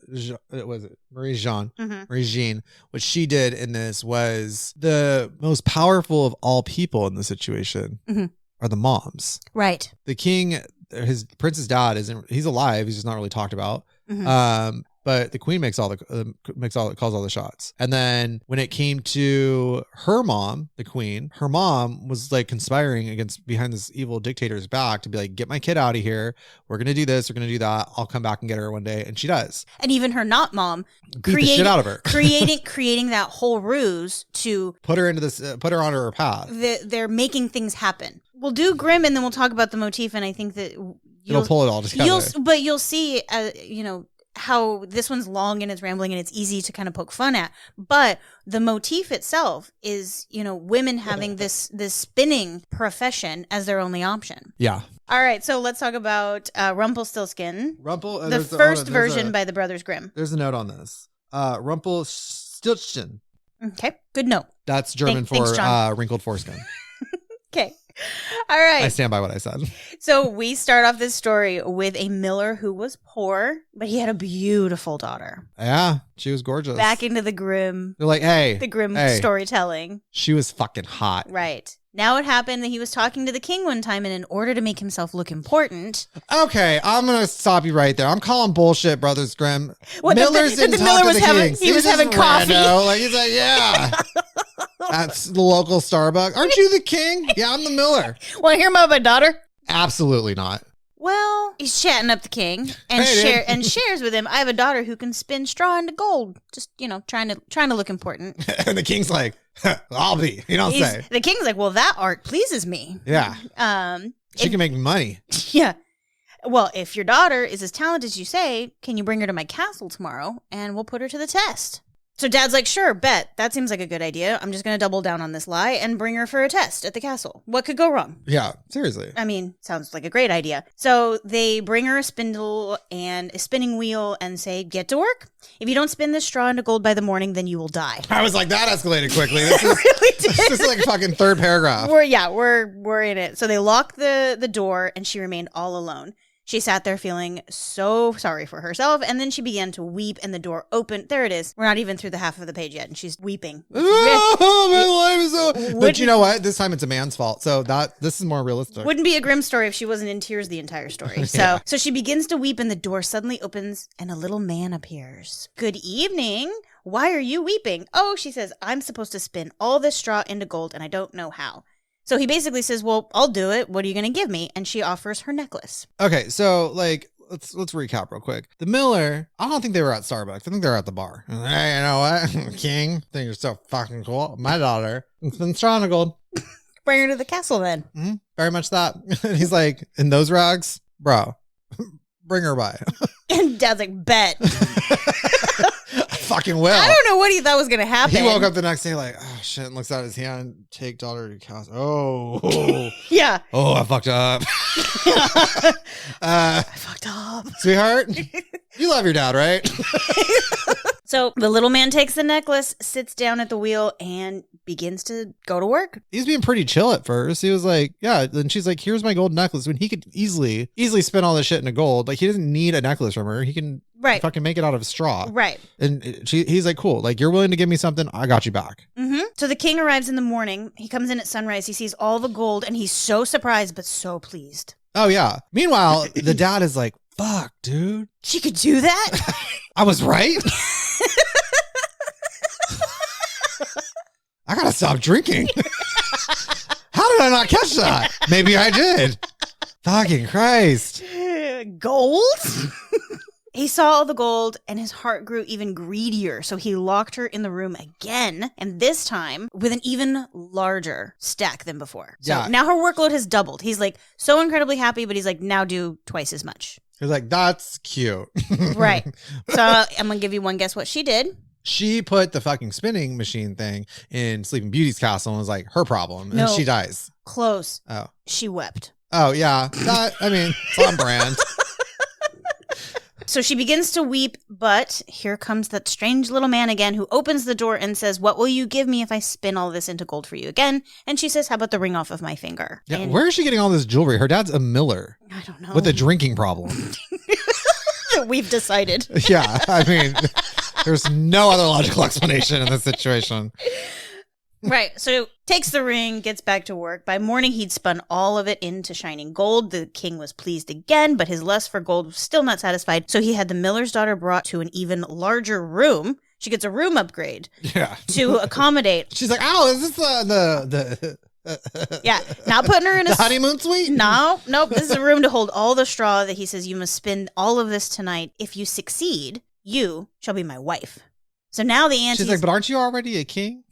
was it marie-jeanne, marie-jeanne, what she did in this was the most powerful of all people in the situation are the moms. Right. The king, his prince's dad he's alive. He's just not really talked about. but the queen calls all the shots. And then when it came to her mom, the queen, her mom was like conspiring behind this evil dictator's back to be like, get my kid out of here. We're going to do this. We're going to do that. I'll come back and get her one day. And she does. And even her not mom beat the shit out of her. creating that whole ruse to put her onto her path. They're making things happen. We'll do Grimm and then we'll talk about the motif. And I think that it'll pull it all together. But you'll see, how this one's long and it's rambling and it's easy to kind of poke fun at. But the motif itself is, women having this spinning profession as their only option. Yeah. All right. So let's talk about Rumpelstiltskin. The first version by the Brothers Grimm. There's a note on this. Rumpelstiltskin. Okay. Good note. That's German Thanks, for wrinkled foreskin. Okay. All right. I stand by what I said. So we start off this story with a miller who was poor, but he had a beautiful daughter. Yeah, she was gorgeous. Back into the Grimm. They're like, the Grimm storytelling. She was fucking hot. Right. Now it happened that he was talking to the king one time, and in order to make himself look important. Okay, I'm going to stop you right there. I'm calling bullshit, Brothers Grimm. Millers didn't talk to the king. He was having coffee. He's like, yeah. That's the local Starbucks. Aren't you the king? Yeah, I'm the miller. Want to hear about my daughter? Absolutely not. Well, he's chatting up the king and shares with him. I have a daughter who can spin straw into gold. Just trying to look important. And the king's like, I'll be. You don't say. The king's like, well, that art pleases me. Yeah. She can make money. Yeah. Well, if your daughter is as talented as you say, can you bring her to my castle tomorrow and we'll put her to the test? So Dad's like, sure, bet. That seems like a good idea. I'm just going to double down on this lie and bring her for a test at the castle. What could go wrong? Yeah, seriously. I mean, sounds like a great idea. So they bring her a spindle and a spinning wheel and say, get to work. If you don't spin this straw into gold by the morning, then you will die. I was like, that escalated quickly. This is like a fucking third paragraph. We're in it. So they lock the door and she remained all alone. She sat there feeling so sorry for herself, and then she began to weep, and the door opened. There it is. We're not even through the half of the page yet, and she's weeping. Oh, my life is so... But you know what? This time it's a man's fault, so this is more realistic. Wouldn't be a Grimm story if she wasn't in tears the entire story. So she begins to weep, and the door suddenly opens, and a little man appears. Good evening. Why are you weeping? Oh, she says, I'm supposed to spin all this straw into gold, and I don't know how. So he basically says, well, I'll do it. What are you going to give me? And she offers her necklace. Okay, so let's recap real quick. The miller, I don't think they were at Starbucks. I think they were at the bar. And, hey, you know what? King, I think you're so fucking cool. My daughter, it's been strong gold. Bring her to the castle then. Mm-hmm. Very much that. And he's like, in those rags, bro, bring her by. And Dad's like, bet. Fucking will. I don't know what he thought was going to happen. He woke up the next day like, oh shit, and looks at his hand, take daughter to castle. Oh. Yeah. Oh, I fucked up. I fucked up. Sweetheart, you love your dad, right? So the little man takes the necklace, sits down at the wheel, and begins to go to work. He's being pretty chill at first. He was like, yeah. Then she's like, here's my gold necklace. When he could easily spin all this shit into gold. Like, he doesn't need a necklace from her. He can fucking make it out of straw. Right. And he's like, cool. Like, you're willing to give me something? I got you back. Mm-hmm. So the king arrives in the morning. He comes in at sunrise. He sees all the gold, and he's so surprised, but so pleased. Oh, yeah. Meanwhile, the dad is like, fuck, dude. She could do that? I was right. I gotta stop drinking. How did I not catch that? Maybe I did. Fucking Christ. Gold? He saw all the gold and his heart grew even greedier. So he locked her in the room again. And this time with an even larger stack than before. So now her workload has doubled. He's like so incredibly happy, but he's like, now do twice as much. He's like, that's cute. Right. So I'm going to give you one guess what she did. She put the fucking spinning machine thing in Sleeping Beauty's castle and was like, her problem. And she dies. Close. Oh. She wept. Oh, yeah. It's on brand. So she begins to weep, but here comes that strange little man again who opens the door and says, what will you give me if I spin all this into gold for you again? And she says, how about the ring off of my finger? Yeah, where is she getting all this jewelry? Her dad's a miller. I don't know. With a drinking problem. We've decided. Yeah, I mean, there's no other logical explanation in this situation. Right. So takes the ring, gets back to work. By morning, he'd spun all of it into shining gold. The king was pleased again, but his lust for gold was still not satisfied. So he had the miller's daughter brought to an even larger room. She gets a room upgrade to accommodate. She's like, oh, is this the yeah, not putting her in a honeymoon suite? No, nope. This is a room to hold all the straw that he says, you must spin all of this tonight. If you succeed, you shall be my wife. So now the auntie's... She's like, but aren't you already a king?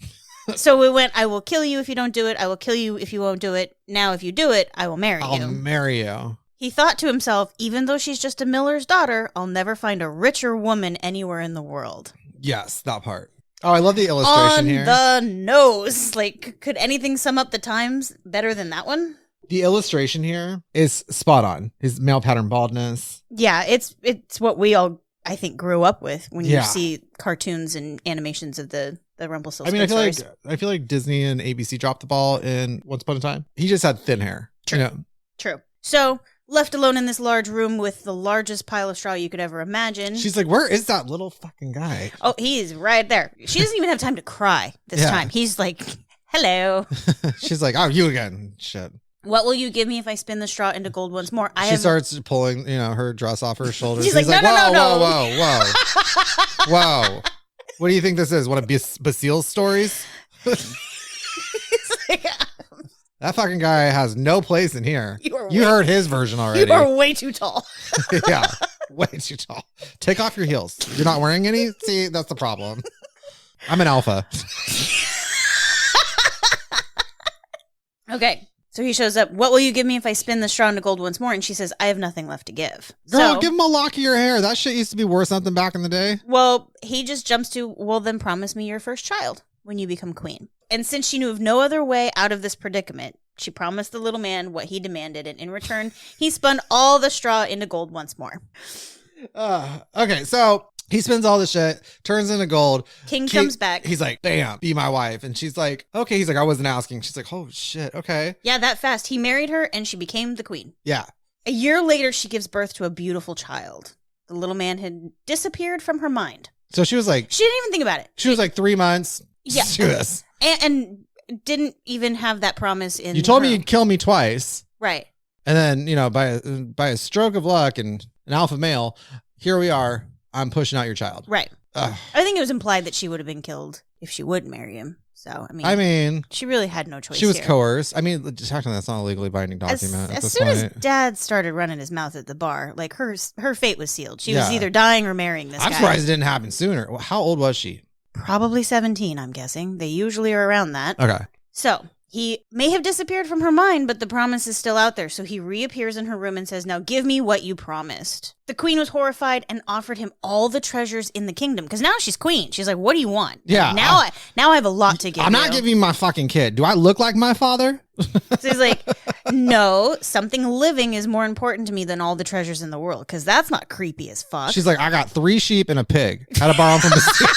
So we went, I will kill you if you don't do it. I will kill you if you won't do it. Now, if you do it, I will marry you. I'll marry you. He thought to himself, even though she's just a miller's daughter, I'll never find a richer woman anywhere in the world. Yes, that part. Oh, I love the illustration here. On the nose. Like, could anything sum up the times better than that one? The illustration here is spot on. His male pattern baldness. Yeah, it's what we all, I think, grew up with when you see cartoons and animations of the Rumpelstiltskin stories. I feel like Disney and ABC dropped the ball in Once Upon a Time. He just had thin hair. True. You know? True. So, left alone in this large room with the largest pile of straw you could ever imagine. She's like, where is that little fucking guy? Oh, he's right there. She doesn't even have time to cry this time. He's like, hello. She's like, oh, you again. Shit. What will you give me if I spin the straw into gold once more? She starts pulling, her dress off her shoulders. She's like, no. Whoa. What do you think this is? One of Basile's stories? Like, that fucking guy has no place in here. You heard his version already. You are way too tall. Yeah, way too tall. Take off your heels. You're not wearing any? See, that's the problem. I'm an alpha. Okay. So he shows up. What will you give me if I spin the straw into gold once more? And she says, I have nothing left to give. Girl, give him a lock of your hair. That shit used to be worth something back in the day. Well, he just jumps to, well, then promise me your first child when you become queen. And since she knew of no other way out of this predicament, she promised the little man what he demanded. And in return, he spun all the straw into gold once more. Okay, so he spins all this shit, turns into gold. King comes back. He's like, bam, be my wife. And she's like, okay. He's like, I wasn't asking. She's like, oh, shit, okay. Yeah, that fast. He married her and she became the queen. Yeah. A year later, she gives birth to a beautiful child. The little man had disappeared from her mind. So she was like... She didn't even think about it. She was like 3 months. Yeah. Do this. And didn't even have that promise in You told me you'd kill me twice. Right. And then, by a stroke of luck and an alpha male, here we are. I'm pushing out your child. Right. Ugh. I think it was implied that she would have been killed if she would marry him. So, I mean, she really had no choice. She was here. coerced. I mean, technically, that's not a legally binding document. As soon as Dad started running his mouth at the bar, like her fate was sealed. She was either dying or marrying this guy. I'm surprised it didn't happen sooner. How old was she? Probably 17, I'm guessing. They usually are around that. Okay. So, he may have disappeared from her mind, but the promise is still out there. So he reappears in her room and says, now give me what you promised. The queen was horrified and offered him all the treasures in the kingdom. Because now she's queen. She's like, what do you want? Yeah. Now I have a lot to give I'm not giving you my fucking kid. Do I look like my father? So he's like, no, something living is more important to me than all the treasures in the world. Because that's not creepy as fuck. She's like, I got 3 sheep and a pig. Had to borrow them from the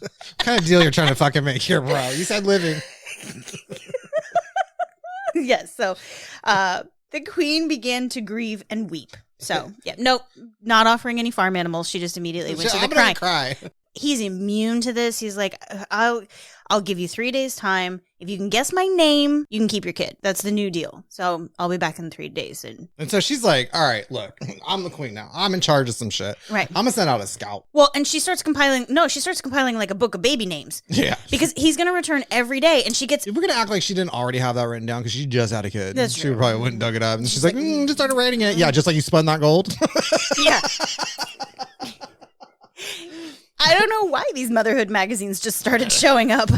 What kind of deal you're trying to fucking make here, bro? You said living. Yes. So the queen began to grieve and weep. So, yeah, nope, not offering any farm animals. She just immediately went to the cry. He's immune to this. He's like, I'll give you 3 days time. If you can guess my name, you can keep your kid. That's the new deal. So I'll be back in 3 days. And so she's like, all right, look, I'm the queen now. I'm in charge of some shit. Right. I'm going to send out a scout. Well, and she starts compiling like a book of baby names. Yeah. Because he's going to return every day. And she gets... If we're going to act like she didn't already have that written down because she just had a kid. That's she true. probably wouldn't dug it up. And she's like, just started writing it. Yeah, just like you spun that gold. Yeah. I don't know why these motherhood magazines just started showing up.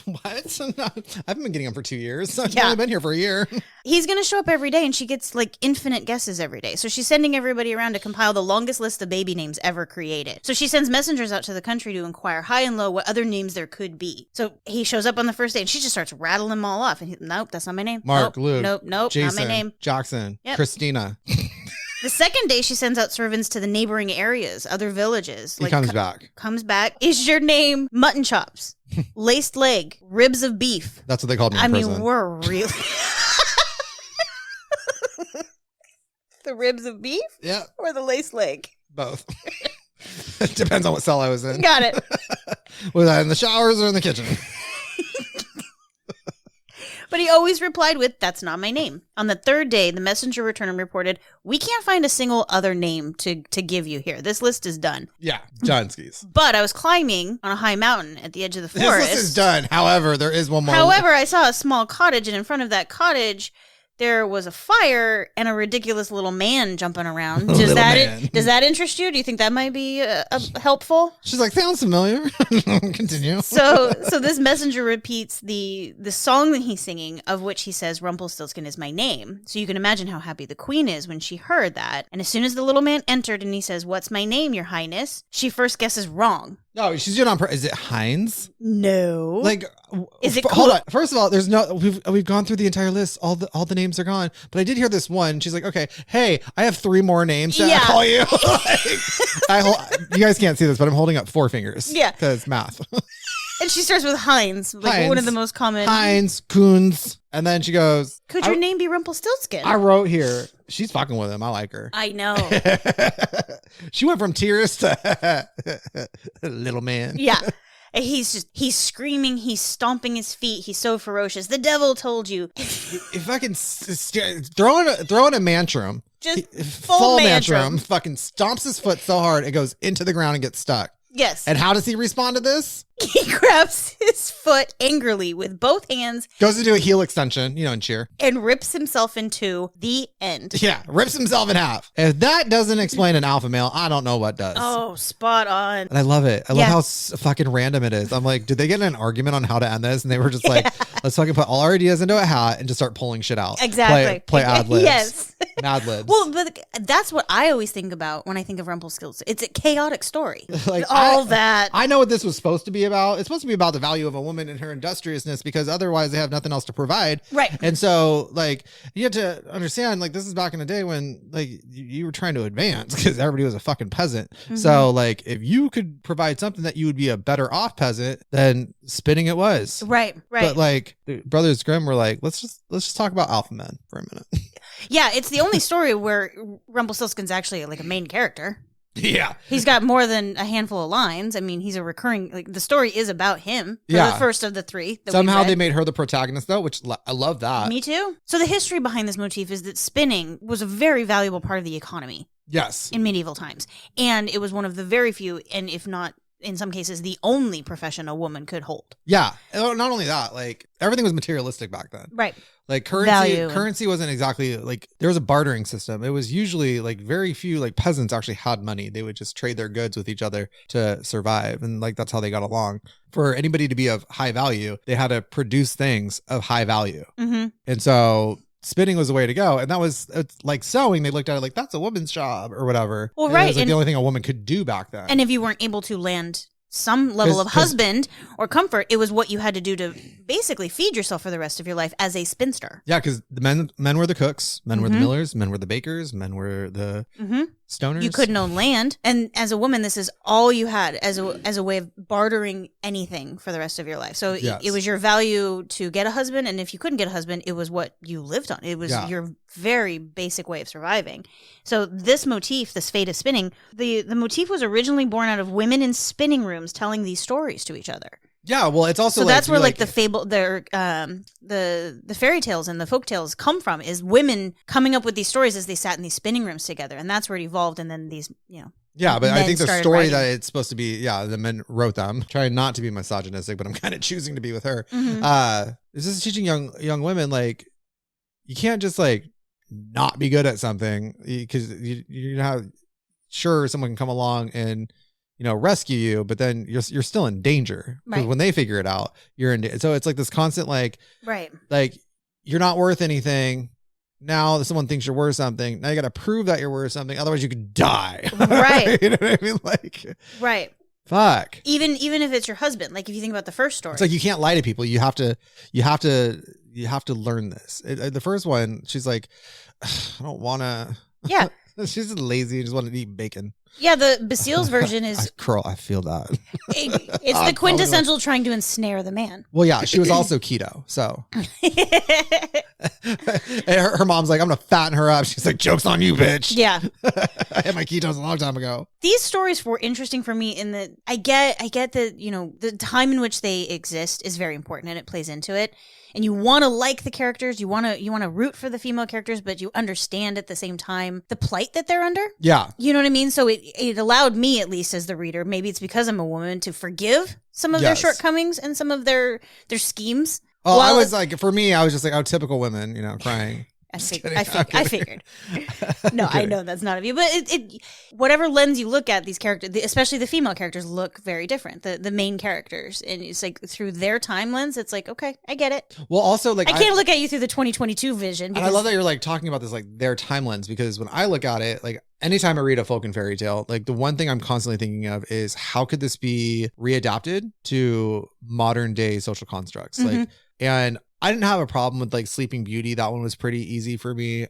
What? No, I haven't been getting them for 2 years. I've only been here for a year. He's going to show up every day, and she gets like infinite guesses every day. So she's sending everybody around to compile the longest list of baby names ever created. So she sends messengers out to the country to inquire high and low what other names there could be. So he shows up on the first day, and she just starts rattling them all off. And nope, that's not my name. Mark, nope, Luke, nope, Jason, not my name. Jackson, Yep. Christina. The second day, she sends out servants to the neighboring areas, other villages. He comes back. Comes back. Is your name mutton chops, laced leg, ribs of beef? That's what they called me in prison. I mean, we're really... The ribs of beef? Yeah. Or the laced leg? Both. Depends on what cell I was in. Got it. Was I in the showers or in the kitchen? But he always replied with, "That's not my name." On the third day, the messenger returned and reported, "We can't find a single other name to give you here. This list is done." Yeah, Johnskis. But I was climbing on a high mountain at the edge of the forest. This list is done. However, there is one more. However, I saw a small cottage, and in front of that cottage, there was a fire and a ridiculous little man jumping around. Does that interest you? Do you think that might be helpful? She's like, sounds familiar. Continue. So this messenger repeats the song that he's singing, of which he says, "Rumpelstiltskin is my name." So you can imagine how happy the queen is when she heard that. And as soon as the little man entered and he says, "What's my name, your highness?" she first guesses wrong. No, she's doing on purpose. Is it Heinz? No. Like, is it hold on. First of all, there's no. We've gone through the entire list. All the names are gone. But I did hear this one. She's like, okay, hey, I have 3 more names to call you. You guys can't see this, but I'm holding up 4 fingers. Yeah, because math. And she starts with Heinz, like one of the most common. Heinz, Kunz. And then she goes, "Could your name be Rumpelstiltskin?" I wrote here, she's fucking with him. I like her. I know. She went from tears to little man. Yeah. He's screaming, he's stomping his feet, he's so ferocious. "The devil told you." If I can throw in a mantrum. Just full mantrum. Fucking stomps his foot so hard it goes into the ground and gets stuck. Yes. And how does he respond to this? He grabs his foot angrily with both hands. Goes into a heel extension, and cheer. And rips himself in 2. The end. Yeah, rips himself in half. If that doesn't explain an alpha male, I don't know what does. Oh, spot on. And I love it. I love how fucking random it is. I'm like, did they get in an argument on how to end this? And they were just like, let's fucking put all our ideas into a hat and just start pulling shit out. Exactly. Play ad libs. Yes. Mad libs. Well, but that's what I always think about when I think of Rumpelstiltskin. It's a chaotic story. Like that. I know what this was supposed to be about. It's supposed to be about the value of a woman and her industriousness, because otherwise they have nothing else to provide. Right. And so, like, you have to understand, like, this is back in the day when, like, you were trying to advance because everybody was a fucking peasant. Mm-hmm. So, like, if you could provide something that you would be a better off peasant, then spinning it was. Right. But, like, the Brothers Grimm were like, let's just talk about alpha men for a minute. Yeah, it's the only story where Rumpelstiltskin's actually like a main character. Yeah. He's got more than a handful of lines. I mean, he's a recurring, like, the story is about him for the first of the 3. Somehow they made her the protagonist, though, which I love that. Me too. So the history behind this motif is that spinning was a very valuable part of the economy. Yes. In medieval times. And it was one of the very few, and if not, in some cases, the only profession a woman could hold. Yeah. Not only that, like, everything was materialistic back then. Right. Like, currency wasn't exactly, like, there was a bartering system. It was usually, like, very few, like, peasants actually had money. They would just trade their goods with each other to survive. And, like, that's how they got along. For anybody to be of high value, they had to produce things of high value. Mm-hmm. And so spinning was the way to go. And that was, it's like sewing. They looked at it like, that's a woman's job or whatever. Well, right. It was like the only thing a woman could do back then. And if you weren't able to land some level of husband or comfort, it was what you had to do to basically feed yourself for the rest of your life as a spinster. Yeah, because the men were the cooks, men were the millers, men were the bakers, men were the stoners. You couldn't own land, and as a woman, this is all you had as a way of bartering anything for the rest of your life. So it was your value to get a husband, and if you couldn't get a husband, it was what you lived on. It was your very basic way of surviving. So this motif, this fate of spinning, the motif was originally born out of women in spinning rooms telling these stories to each other. Yeah, well, it's also so that's where like the fable, the fairy tales and the folk tales come from, is women coming up with these stories as they sat in these spinning rooms together, and that's where it evolved. And then these, yeah, but I think the story that it's supposed to be, the men wrote them. Trying not to be misogynistic, but I'm kind of choosing to be with her. Mm-hmm. This is teaching young women, like, you can't just like not be good at something because you know, sure, someone can come along and rescue you, but then you're still in danger because when they figure it out, you're in. So it's like this constant, like, like you're not worth anything. Now someone thinks you're worth something. Now you got to prove that you're worth something. Otherwise you could die. Right. You know what I mean? Like, right. Fuck. Even if it's your husband, like if you think about the first story, it's like you can't lie to people. You have to learn this. The first one, she's like, I don't want to. Yeah. She's just lazy and just wanted to eat bacon. Yeah, the Basile's version is... I feel that. It's the quintessential trying to ensnare the man. Well, yeah, she was also keto, so... And her mom's like, I'm going to fatten her up. She's like, joke's on you, bitch. Yeah. I had my ketones a long time ago. These stories were interesting for me in that I get that, you know, the time in which they exist is very important and it plays into it. And you want to like the characters, you want to root for the female characters, but you understand at the same time the plight that they're under. Yeah. You know what I mean? So it allowed me, at least as the reader, maybe it's because I'm a woman, to forgive some of their shortcomings and some of their schemes. Well, I was like, for me, I was just like, oh, typical women, you know, crying. I figured. No, I know that's not of you, but it whatever lens you look at, these characters, especially the female characters, look very different. The main characters, and it's like through their time lens, it's like, okay, I get it. Well, also like I can't look at you through the 2022 vision. And I love that you're like talking about this like their time lens, because when I look at it, like anytime I read a folk and fairy tale, like the one thing I'm constantly thinking of is how could this be readapted to modern day social constructs, like and. I didn't have a problem with like Sleeping Beauty. That one was pretty easy for me.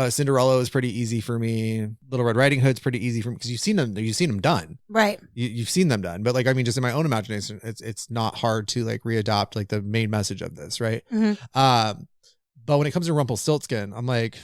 Cinderella was pretty easy for me. Little Red Riding Hood's pretty easy for me because you've seen them done. Right. You've seen them done. But like, I mean, just in my own imagination, it's not hard to like readapt like the main message of this. Right. But when it comes to Rumpelstiltskin, I'm like,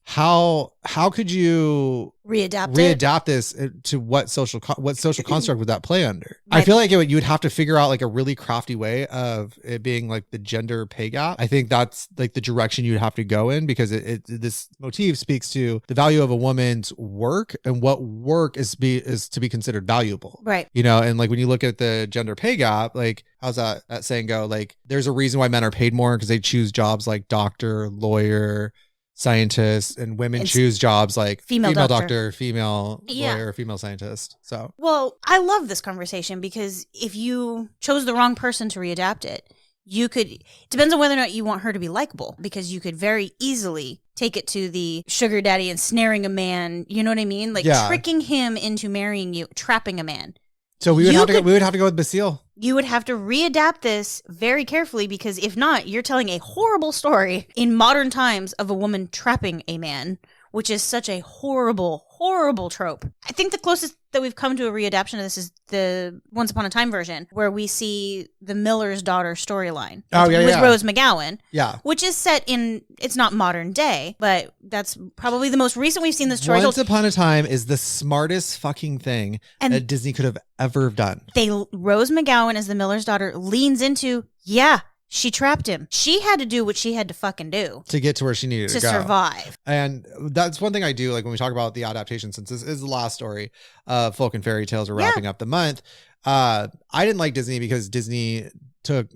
how could you readapt this to what social construct would that play under? Right. I feel like you would have to figure out like a really crafty way of it being like the gender pay gap. I think that's like the direction you'd have to go in, because this motif speaks to the value of a woman's work and what work is to be considered valuable. Right. You know, and like when you look at the gender pay gap, like how's that saying go? Like there's a reason why men are paid more because they choose jobs like doctor, lawyer, scientists, and women choose jobs like female doctor, female lawyer, female scientist. So, well, I love this conversation because if you chose the wrong person to readapt it, depends on whether or not you want her to be likable, because you could very easily take it to the sugar daddy and snaring a man. You know what I mean? Like tricking him into marrying you, trapping a man. So we would have to go with Basile. You would have to readapt this very carefully, because if not, you're telling a horrible story in modern times of a woman trapping a man, which is such a horrible, horrible trope. I think the closest that we've come to a readaptation of this is the Once Upon a Time version, where we see the miller's daughter storyline with Rose McGowan, which is set in, it's not modern day, but that's probably the most recent we've seen this story. Once Upon a Time is the smartest fucking thing that Disney could have ever done. Rose McGowan as the miller's daughter leans into, she trapped him. She had to do what she had to fucking do to get to where she needed to go. To survive. And that's one thing I do, like when we talk about the adaptation, since this is the last story of Folk and Fairy Tales, are wrapping up the month. I didn't like Disney because Disney took,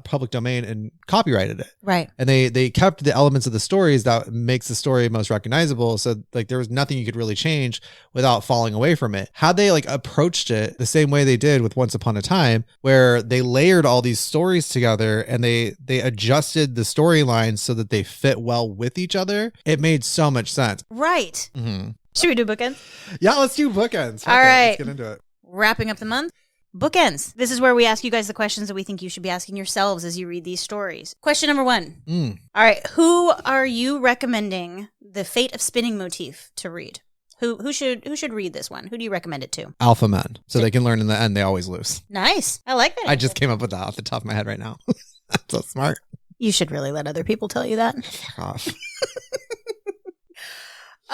public domain and copyrighted it. Right. And they kept the elements of the stories that makes the story most recognizable. So like there was nothing you could really change without falling away from it. Had they like approached it the same way they did with Once Upon a Time, where they layered all these stories together and they adjusted the storylines so that they fit well with each other, it made so much sense. Right. Mm-hmm. Should we do bookends? Yeah, let's do bookends. All right. Let's get into it. Wrapping up the month. Bookends. This is where we ask you guys the questions that we think you should be asking yourselves as you read these stories. Question number 1. All right. Who are you recommending the Fate of Spinning motif to read? Who should read this one? Who do you recommend it to? Alpha men. So they can learn in the end they always lose. Nice. I like that. I just came up with that off the top of my head right now. That's so smart. You should really let other people tell you that. Fuck off.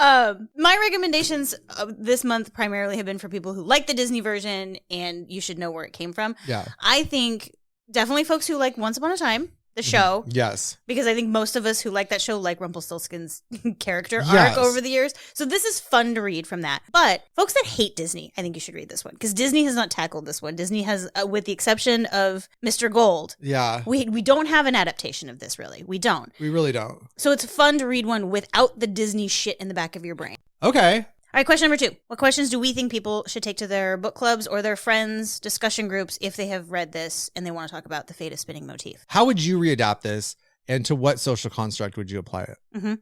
My recommendations this month primarily have been for people who like the Disney version, and you should know where it came from. Yeah. I think definitely folks who like Once Upon a Time, the show. Yes. Because I think most of us who like that show like Rumpelstiltskin's character arc over the years. So this is fun to read from that. But folks that hate Disney, I think you should read this one, because Disney has not tackled this one. Disney has, with the exception of Mr. Gold. Yeah. We don't have an adaptation of this, really. We don't. We really don't. So it's fun to read one without the Disney shit in the back of your brain. Okay. All right, question number 2. What questions do we think people should take to their book clubs or their friends' discussion groups if they have read this and they want to talk about the Fate of Spinning motif? How would you readapt this, and to what social construct would you apply it? Mm-hmm.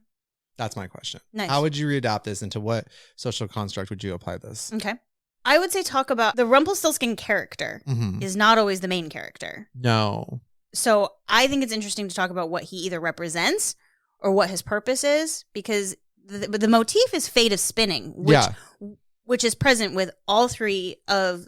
That's my question. Nice. How would you readapt this, and to what social construct would you apply this? Okay. I would say talk about the Rumpelstiltskin character is not always the main character. No. So I think it's interesting to talk about what he either represents or what his purpose is, because the motif is Fate of Spinning, which is present with all 3 of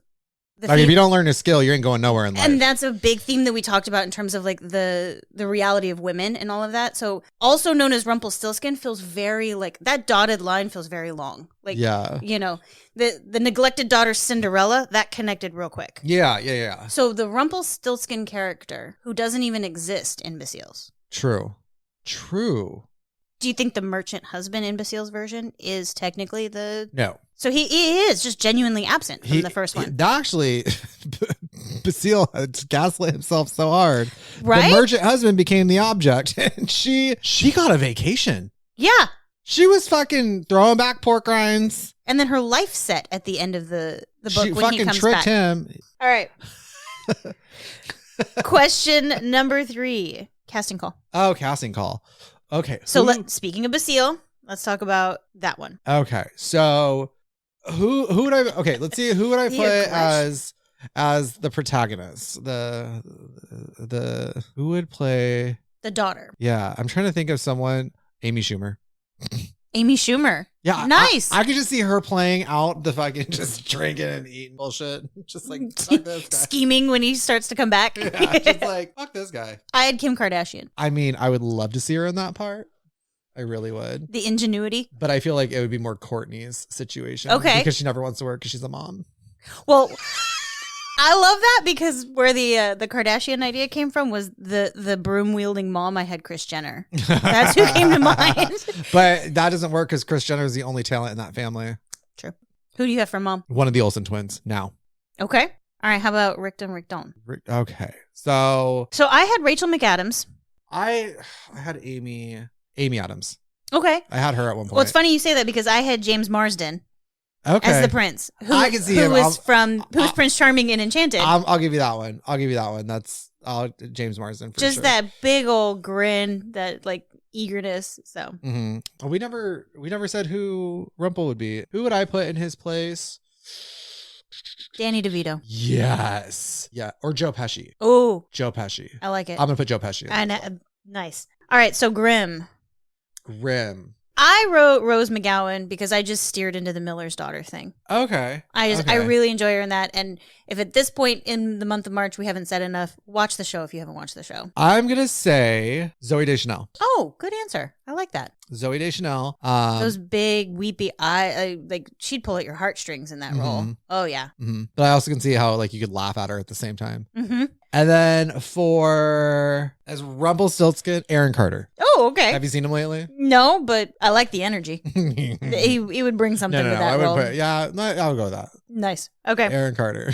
Like, if you don't learn a skill, you ain't going nowhere in life. And that's a big theme that we talked about in terms of like the reality of women and all of that. So also known as Rumpelstiltskin feels very like that dotted line feels very long. Like, you know, the neglected daughter Cinderella, that connected real quick. Yeah. So the Rumpelstiltskin character who doesn't even exist in Basile's. True. Do you think the merchant husband in Basile's version is technically the... No. So he is just genuinely absent from the first one. Actually, Basile gaslit himself so hard. Right? The merchant husband became the object, and she got a vacation. Yeah. She was fucking throwing back pork rinds. And then her life set at the end of the book She when he fucking comes tricked back. him. All right. Question number 3. Casting call. Oh, casting call. Okay. So speaking of Basile, let's talk about that one. Okay. So who would I let's see, who would I put as the protagonist? The who would play the daughter? Yeah, I'm trying to think of someone. Amy Schumer. Amy Schumer. Yeah. Nice. I could just see her playing out the fucking just drinking and eating bullshit. Just like, fuck this guy. Scheming when he starts to come back. Yeah, just like, fuck this guy. I had Kim Kardashian. I mean, I would love to see her in that part. I really would. The ingenuity. But I feel like it would be more Courtney's situation. Okay. Because she never wants to work because she's a mom. Well, I love that because where the Kardashian idea came from was the broom wielding mom. I had Kris Jenner. That's who came to mind. But that doesn't work because Kris Jenner is the only talent in that family. True. Who do you have for mom? One of the Olsen twins now. Okay. All right. How about Ricdin-Ricdon? Okay. So I had Rachel McAdams. I had Amy Adams. Okay. I had her at one point. Well, it's funny you say that because I had James Marsden. Okay. As the prince. I can see him. Who was Prince Charming in Enchanted. I'll give you that one. That's James Marsden for just sure. that big old grin, that like eagerness. So we never said who Rumple would be. Who would I put in his place? Danny DeVito. Yes. Yeah. Or Joe Pesci. Oh. Joe Pesci. I like it. I'm gonna put Joe Pesci. Nice. All right. So Grim. I wrote Rose McGowan because I just steered into the Miller's daughter thing. Okay. I really enjoy her in that. And if at this point in the month of March we haven't said enough, watch the show if you haven't watched the show. I'm going to say Zooey Deschanel. Oh, good answer. I like that. Zooey Deschanel. Those big weepy eyes, like she'd pull at your heartstrings in that role. Oh yeah. But I also can see how like you could laugh at her at the same time. And then as Rumpelstiltskin, Aaron Carter. Oh, okay. Have you seen him lately? No, but I like the energy. he would bring something to that role. I'll go with that. Nice. Okay. Aaron Carter.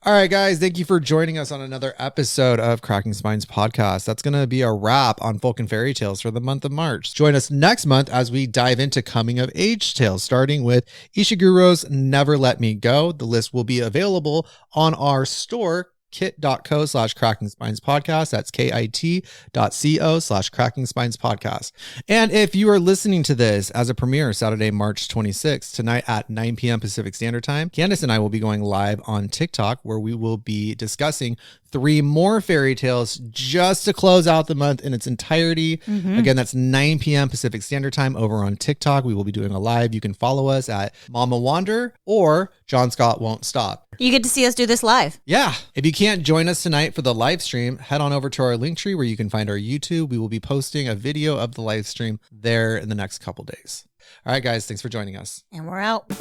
All right, guys. Thank you for joining us on another episode of Cracking Spines podcast. That's going to be a wrap on folk and fairy tales for the month of March. Join us next month as we dive into coming of age tales, starting with Ishiguro's Never Let Me Go. The list will be available on our store, kit.co/cracking spines podcast. That's kit.co/cracking spines podcast. And if you are listening to this as a premiere Saturday, March 26th, tonight at 9 p.m. Pacific Standard Time, Candice and I will be going live on TikTok where we will be discussing 3 more fairy tales just to close out the month in its entirety. Again, that's 9 p.m. Pacific Standard Time over on TikTok. We will be doing a live. You can follow us at Mama Wander or John Scott Won't Stop. You get to see us do this live. Yeah. If you can't join us tonight for the live stream, head on over to our link tree where you can find our YouTube. We will be posting a video of the live stream there in the next couple days. All right, guys. Thanks for joining us. And we're out.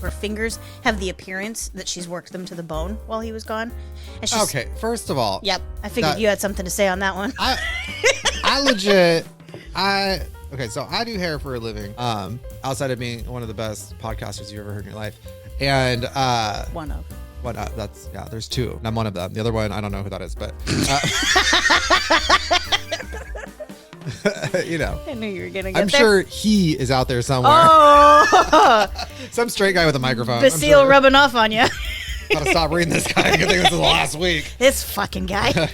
Her fingers have the appearance that she's worked them to the bone while he was gone. And she's, okay. First of all. Yep. I figured you had something to say on that one. Okay, so I do hair for a living. Outside of being one of the best podcasters you've ever heard in your life. And one of. There's 2. And I'm one of them. The other one, I don't know who that is, but you know. I knew you were gonna get I'm there. sure he is out there somewhere. Oh, some straight guy with a microphone. Basile rubbing off on you. Gotta stop reading this guy. I think this is the last week. This fucking guy.